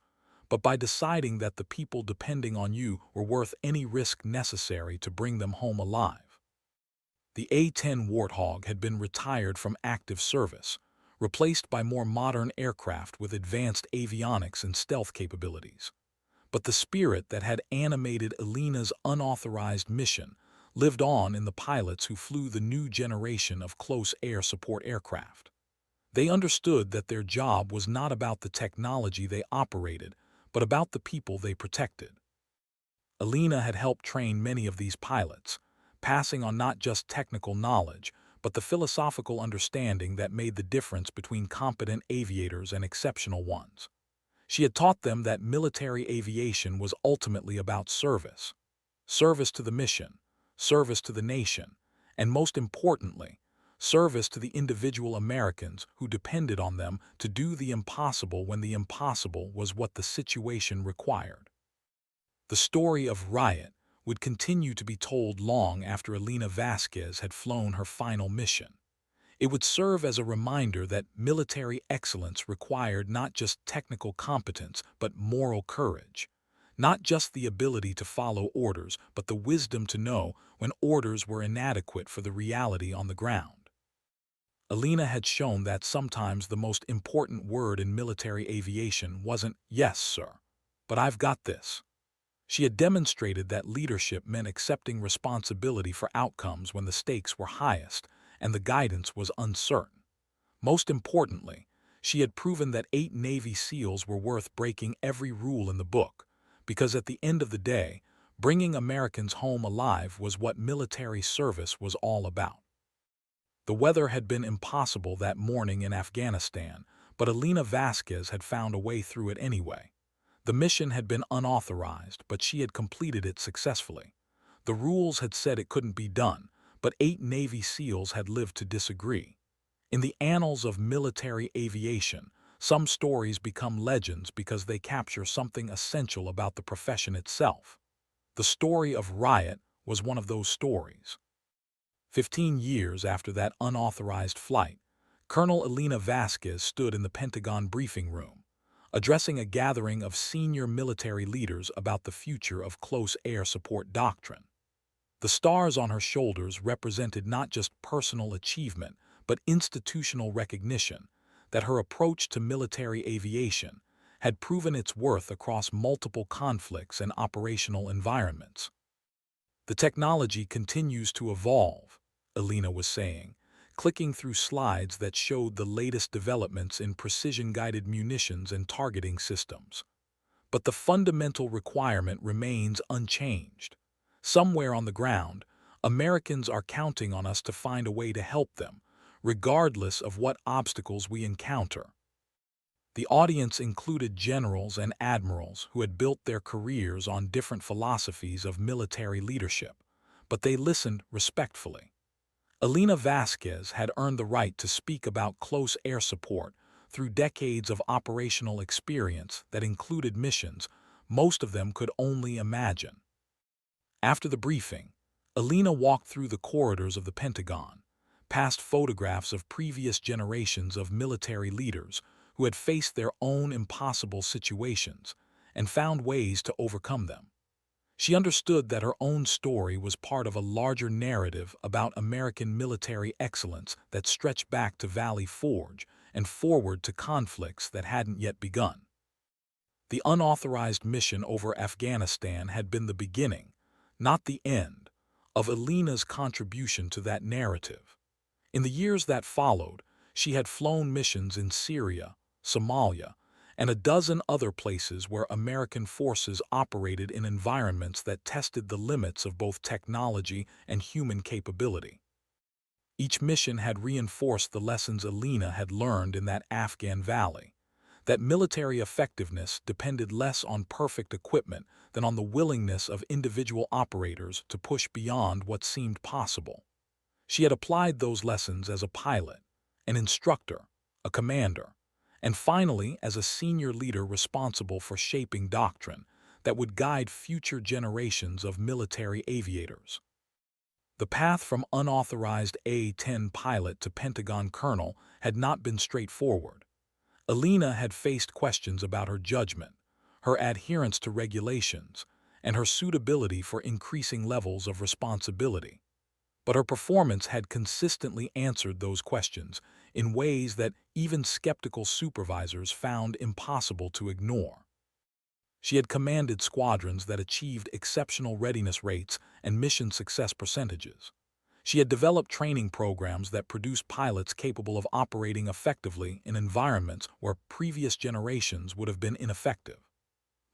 but by deciding that the people depending on you were worth any risk necessary to bring them home alive. The A-10 Warthog had been retired from active service, replaced by more modern aircraft with advanced avionics and stealth capabilities. But the spirit that had animated Alina's unauthorized mission lived on in the pilots who flew the new generation of close air support aircraft. They understood that their job was not about the technology they operated, but about the people they protected. Alina had helped train many of these pilots, passing on not just technical knowledge, but the philosophical understanding that made the difference between competent aviators and exceptional ones. She had taught them that military aviation was ultimately about service. Service to the mission, service to the nation, and most importantly, service to the individual Americans who depended on them to do the impossible when the impossible was what the situation required. The story of Riot would continue to be told long after Alina Vasquez had flown her final mission. It would serve as a reminder that military excellence required not just technical competence but moral courage. Not just the ability to follow orders, but the wisdom to know when orders were inadequate for the reality on the ground. Alina had shown that sometimes the most important word in military aviation wasn't "yes, sir," but "I've got this." She had demonstrated that leadership meant accepting responsibility for outcomes when the stakes were highest and the guidance was uncertain. Most importantly, she had proven that 8 Navy SEALs were worth breaking every rule in the book, because at the end of the day, bringing Americans home alive was what military service was all about. The weather had been impossible that morning in Afghanistan, but Alina Vasquez had found a way through it anyway. The mission had been unauthorized, but she had completed it successfully. The rules had said it couldn't be done, but 8 Navy SEALs had lived to disagree. In the annals of military aviation, some stories become legends because they capture something essential about the profession itself. The story of Riot was one of those stories. 15 years after that unauthorized flight, Colonel Alina Vasquez stood in the Pentagon briefing room, addressing a gathering of senior military leaders about the future of close air support doctrine. The stars on her shoulders represented not just personal achievement, but institutional recognition that her approach to military aviation had proven its worth across multiple conflicts and operational environments. The technology continues to evolve, Alina was saying, clicking through slides that showed the latest developments in precision-guided munitions and targeting systems. But the fundamental requirement remains unchanged. Somewhere on the ground, Americans are counting on us to find a way to help them, regardless of what obstacles we encounter. The audience included generals and admirals who had built their careers on different philosophies of military leadership, but they listened respectfully. Alina Vasquez had earned the right to speak about close air support through decades of operational experience that included missions most of them could only imagine. After the briefing, Alina walked through the corridors of the Pentagon, past photographs of previous generations of military leaders who had faced their own impossible situations and found ways to overcome them. She understood that her own story was part of a larger narrative about American military excellence that stretched back to Valley Forge and forward to conflicts that hadn't yet begun. The unauthorized mission over Afghanistan had been the beginning, not the end, of Alina's contribution to that narrative. In the years that followed, she had flown missions in Syria, Somalia, and a dozen other places where American forces operated in environments that tested the limits of both technology and human capability. Each mission had reinforced the lessons Alina had learned in that Afghan valley, that military effectiveness depended less on perfect equipment than on the willingness of individual operators to push beyond what seemed possible. She had applied those lessons as a pilot, an instructor, a commander, and finally as a senior leader responsible for shaping doctrine that would guide future generations of military aviators. The path from unauthorized A-10 pilot to Pentagon colonel had not been straightforward. Alina had faced questions about her judgment, her adherence to regulations, and her suitability for increasing levels of responsibility. But her performance had consistently answered those questions in ways that even skeptical supervisors found impossible to ignore. She had commanded squadrons that achieved exceptional readiness rates and mission success percentages. She had developed training programs that produced pilots capable of operating effectively in environments where previous generations would have been ineffective.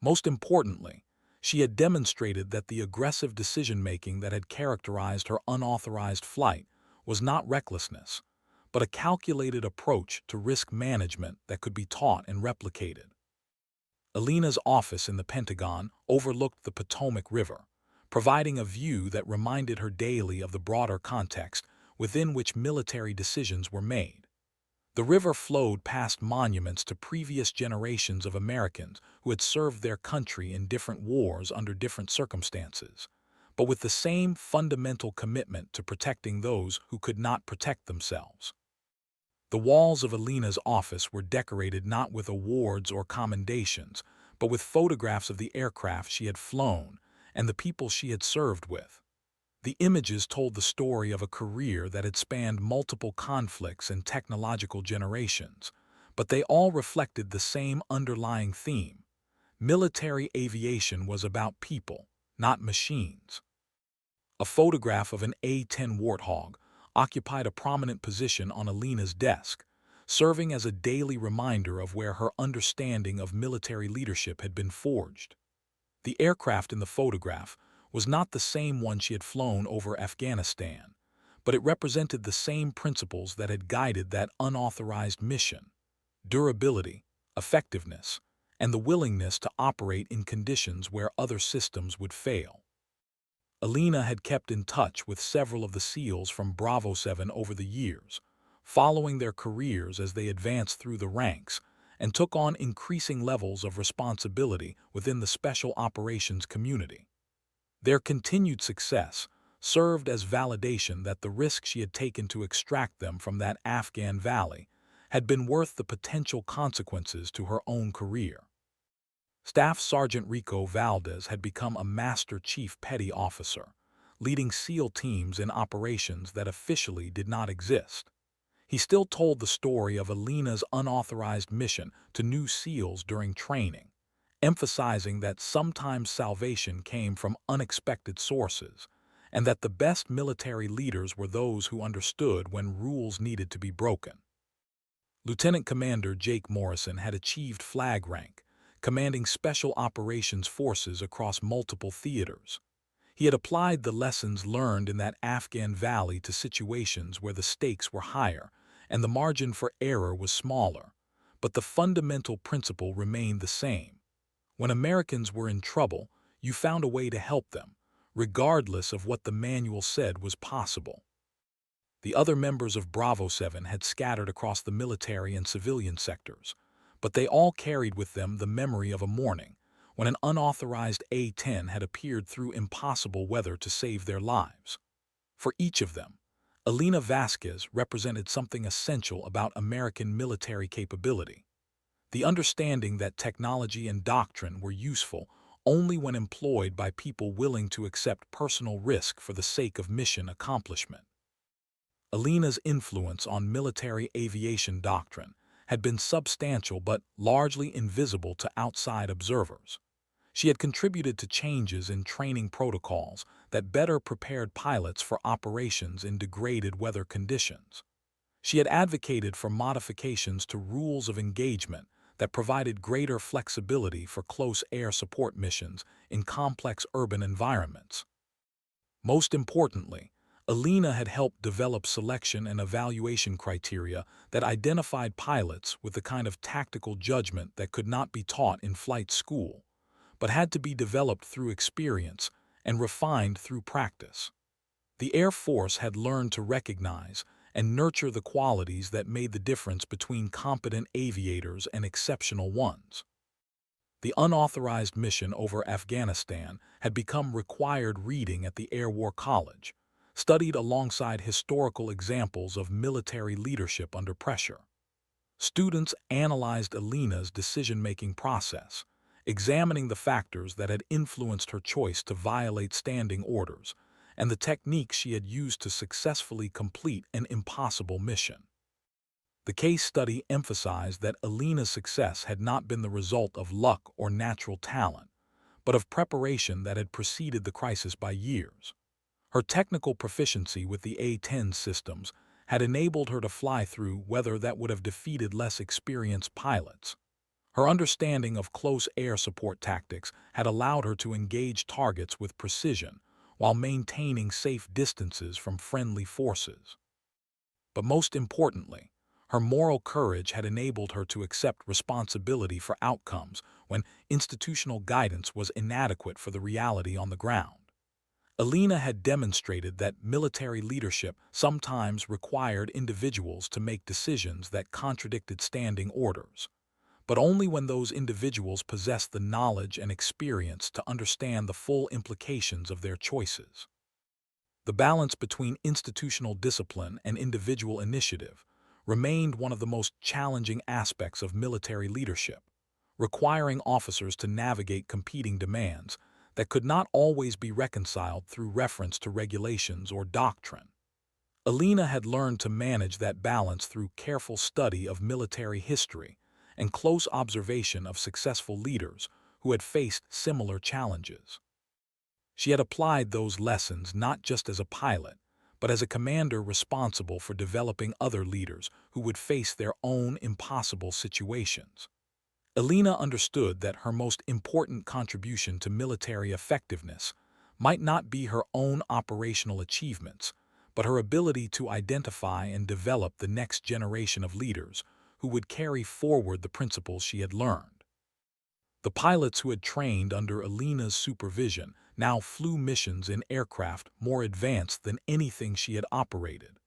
Most importantly, she had demonstrated that the aggressive decision-making that had characterized her unauthorized flight was not recklessness, but a calculated approach to risk management that could be taught and replicated. Alina's office in the Pentagon overlooked the Potomac River, providing a view that reminded her daily of the broader context within which military decisions were made. The river flowed past monuments to previous generations of Americans who had served their country in different wars under different circumstances, but with the same fundamental commitment to protecting those who could not protect themselves. The walls of Alina's office were decorated not with awards or commendations, but with photographs of the aircraft she had flown and the people she had served with. The images told the story of a career that had spanned multiple conflicts and technological generations, but they all reflected the same underlying theme. Military aviation was about people, not machines. A photograph of an A-10 Warthog occupied a prominent position on Alina's desk, serving as a daily reminder of where her understanding of military leadership had been forged. The aircraft in the photograph was not the same one she had flown over Afghanistan, but it represented the same principles that had guided that unauthorized mission: durability, effectiveness, and the willingness to operate in conditions where other systems would fail. Alina had kept in touch with several of the SEALs from Bravo 7 over the years, following their careers as they advanced through the ranks and took on increasing levels of responsibility within the special operations community. Their continued success served as validation that the risk she had taken to extract them from that Afghan valley had been worth the potential consequences to her own career. Staff Sergeant Rico Valdez had become a Master Chief Petty Officer, leading SEAL teams in operations that officially did not exist. He still told the story of Alina's unauthorized mission to new SEALs during training, emphasizing that sometimes salvation came from unexpected sources, and that the best military leaders were those who understood when rules needed to be broken. Lieutenant Commander Jake Morrison had achieved flag rank, commanding Special Operations Forces across multiple theaters. He had applied the lessons learned in that Afghan valley to situations where the stakes were higher and the margin for error was smaller, but the fundamental principle remained the same. When Americans were in trouble, you found a way to help them, regardless of what the manual said was possible. The other members of Bravo 7 had scattered across the military and civilian sectors, but they all carried with them the memory of a morning when an unauthorized A-10 had appeared through impossible weather to save their lives. For each of them, Alina Vasquez represented something essential about American military capability: the understanding that technology and doctrine were useful only when employed by people willing to accept personal risk for the sake of mission accomplishment. Alina's influence on military aviation doctrine had been substantial but largely invisible to outside observers. She had contributed to changes in training protocols that better prepared pilots for operations in degraded weather conditions. She had advocated for modifications to rules of engagement that provided greater flexibility for close air support missions in complex urban environments. Most importantly, Alina had helped develop selection and evaluation criteria that identified pilots with the kind of tactical judgment that could not be taught in flight school, but had to be developed through experience and refined through practice. The Air Force had learned to recognize and nurture the qualities that made the difference between competent aviators and exceptional ones. The unauthorized mission over Afghanistan had become required reading at the Air War College, studied alongside historical examples of military leadership under pressure. Students analyzed Alina's decision-making process, examining the factors that had influenced her choice to violate standing orders and the techniques she had used to successfully complete an impossible mission. The case study emphasized that Alina's success had not been the result of luck or natural talent, but of preparation that had preceded the crisis by years. Her technical proficiency with the A-10 systems had enabled her to fly through weather that would have defeated less experienced pilots. Her understanding of close air support tactics had allowed her to engage targets with precision while maintaining safe distances from friendly forces. But most importantly, her moral courage had enabled her to accept responsibility for outcomes when institutional guidance was inadequate for the reality on the ground. Alina had demonstrated that military leadership sometimes required individuals to make decisions that contradicted standing orders, but only when those individuals possessed the knowledge and experience to understand the full implications of their choices. The balance between institutional discipline and individual initiative remained one of the most challenging aspects of military leadership, requiring officers to navigate competing demands that could not always be reconciled through reference to regulations or doctrine. Alina had learned to manage that balance through careful study of military history and close observation of successful leaders who had faced similar challenges. She had applied those lessons not just as a pilot, but as a commander responsible for developing other leaders who would face their own impossible situations. Alina understood that her most important contribution to military effectiveness might not be her own operational achievements, but her ability to identify and develop the next generation of leaders who would carry forward the principles she had learned. The pilots who had trained under Alina's supervision now flew missions in aircraft more advanced than anything she had operated,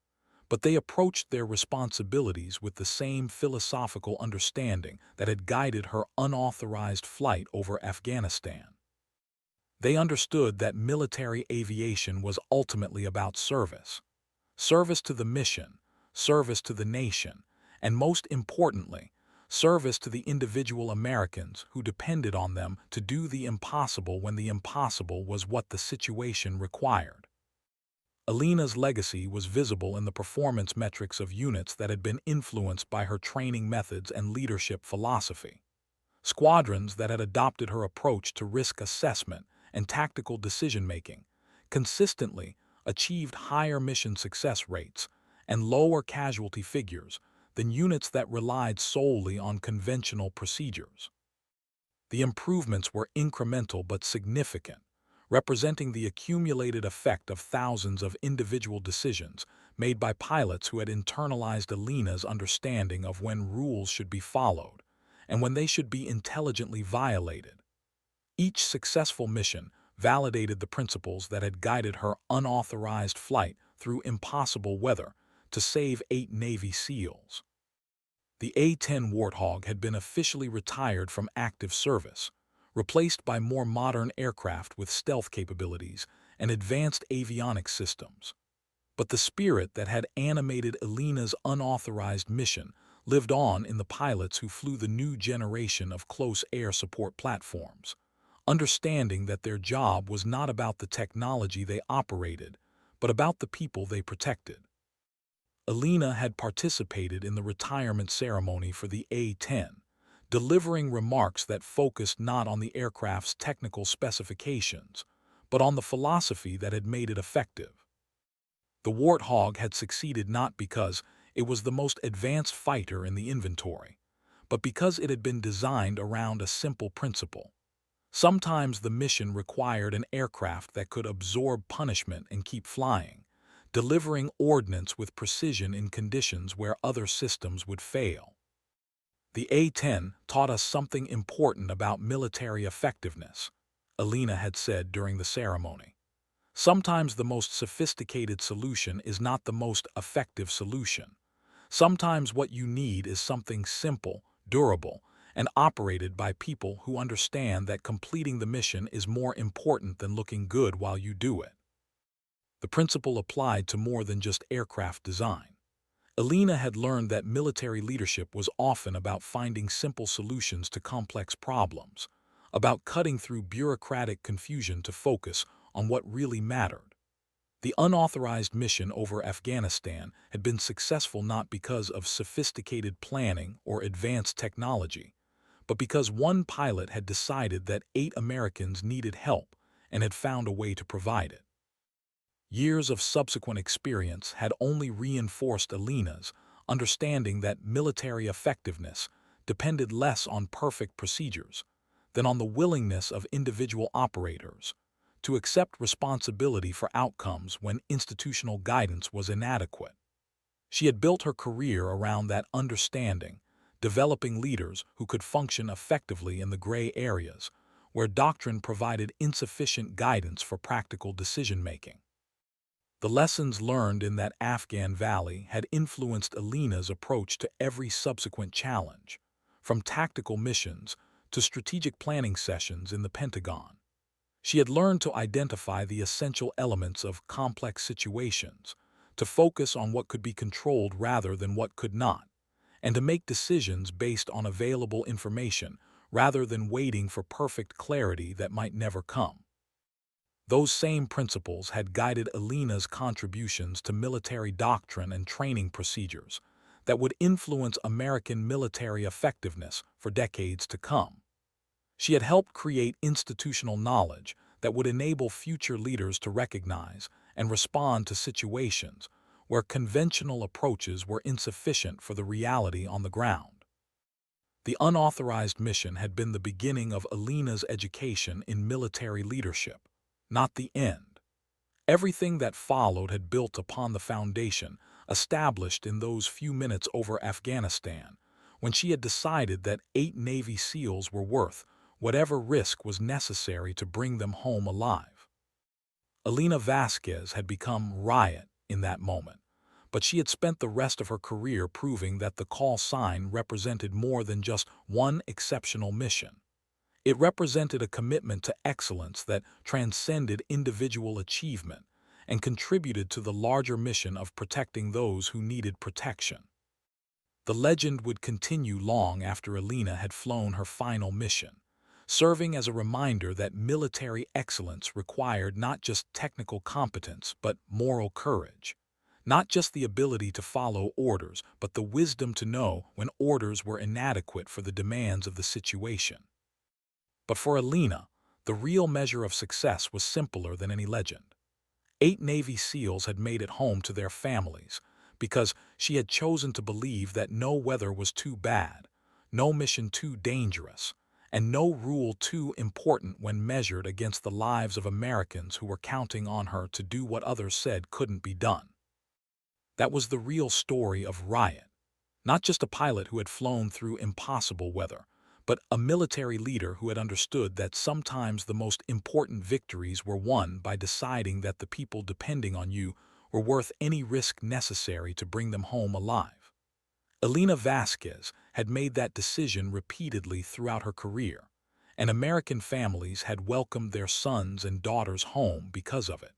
but they approached their responsibilities with the same philosophical understanding that had guided her unauthorized flight over Afghanistan. They understood that military aviation was ultimately about service. Service to the mission, service to the nation, and most importantly, service to the individual Americans who depended on them to do the impossible when the impossible was what the situation required. Alina's legacy was visible in the performance metrics of units that had been influenced by her training methods and leadership philosophy. Squadrons that had adopted her approach to risk assessment and tactical decision-making consistently achieved higher mission success rates and lower casualty figures than units that relied solely on conventional procedures. The improvements were incremental but significant, representing the accumulated effect of thousands of individual decisions made by pilots who had internalized Alina's understanding of when rules should be followed and when they should be intelligently violated. Each successful mission validated the principles that had guided her unauthorized flight through impossible weather to save 8 Navy SEALs. The A-10 Warthog had been officially retired from active service, replaced by more modern aircraft with stealth capabilities and advanced avionics systems. But the spirit that had animated Alina's unauthorized mission lived on in the pilots who flew the new generation of close air support platforms, understanding that their job was not about the technology they operated, but about the people they protected. Alina had participated in the retirement ceremony for the A-10, delivering remarks that focused not on the aircraft's technical specifications, but on the philosophy that had made it effective. The Warthog had succeeded not because it was the most advanced fighter in the inventory, but because it had been designed around a simple principle. Sometimes the mission required an aircraft that could absorb punishment and keep flying, delivering ordnance with precision in conditions where other systems would fail. The A-10 taught us something important about military effectiveness, Alina had said during the ceremony. Sometimes the most sophisticated solution is not the most effective solution. Sometimes what you need is something simple, durable, and operated by people who understand that completing the mission is more important than looking good while you do it. The principle applied to more than just aircraft design. Alina had learned that military leadership was often about finding simple solutions to complex problems, about cutting through bureaucratic confusion to focus on what really mattered. The unauthorized mission over Afghanistan had been successful not because of sophisticated planning or advanced technology, but because one pilot had decided that 8 Americans needed help and had found a way to provide it. Years of subsequent experience had only reinforced Alina's understanding that military effectiveness depended less on perfect procedures than on the willingness of individual operators to accept responsibility for outcomes when institutional guidance was inadequate. She had built her career around that understanding, developing leaders who could function effectively in the gray areas where doctrine provided insufficient guidance for practical decision-making. The lessons learned in that Afghan valley had influenced Alina's approach to every subsequent challenge, from tactical missions to strategic planning sessions in the Pentagon. She had learned to identify the essential elements of complex situations, to focus on what could be controlled rather than what could not, and to make decisions based on available information rather than waiting for perfect clarity that might never come. Those same principles had guided Alina's contributions to military doctrine and training procedures that would influence American military effectiveness for decades to come. She had helped create institutional knowledge that would enable future leaders to recognize and respond to situations where conventional approaches were insufficient for the reality on the ground. The unauthorized mission had been the beginning of Alina's education in military leadership, not the end. Everything that followed had built upon the foundation established in those few minutes over Afghanistan, when she had decided that 8 Navy SEALs were worth whatever risk was necessary to bring them home alive. Alina Vasquez had become Riot in that moment, but she had spent the rest of her career proving that the call sign represented more than just one exceptional mission. It represented a commitment to excellence that transcended individual achievement and contributed to the larger mission of protecting those who needed protection. The legend would continue long after Alina had flown her final mission, serving as a reminder that military excellence required not just technical competence but moral courage, not just the ability to follow orders but the wisdom to know when orders were inadequate for the demands of the situation. But for Alina, the real measure of success was simpler than any legend. 8 Navy SEALs had made it home to their families because she had chosen to believe that no weather was too bad, no mission too dangerous, and no rule too important when measured against the lives of Americans who were counting on her to do what others said couldn't be done. That was the real story of Riot, not just a pilot who had flown through impossible weather, but a military leader who had understood that sometimes the most important victories were won by deciding that the people depending on you were worth any risk necessary to bring them home alive. Alina Vasquez had made that decision repeatedly throughout her career, and American families had welcomed their sons and daughters home because of it.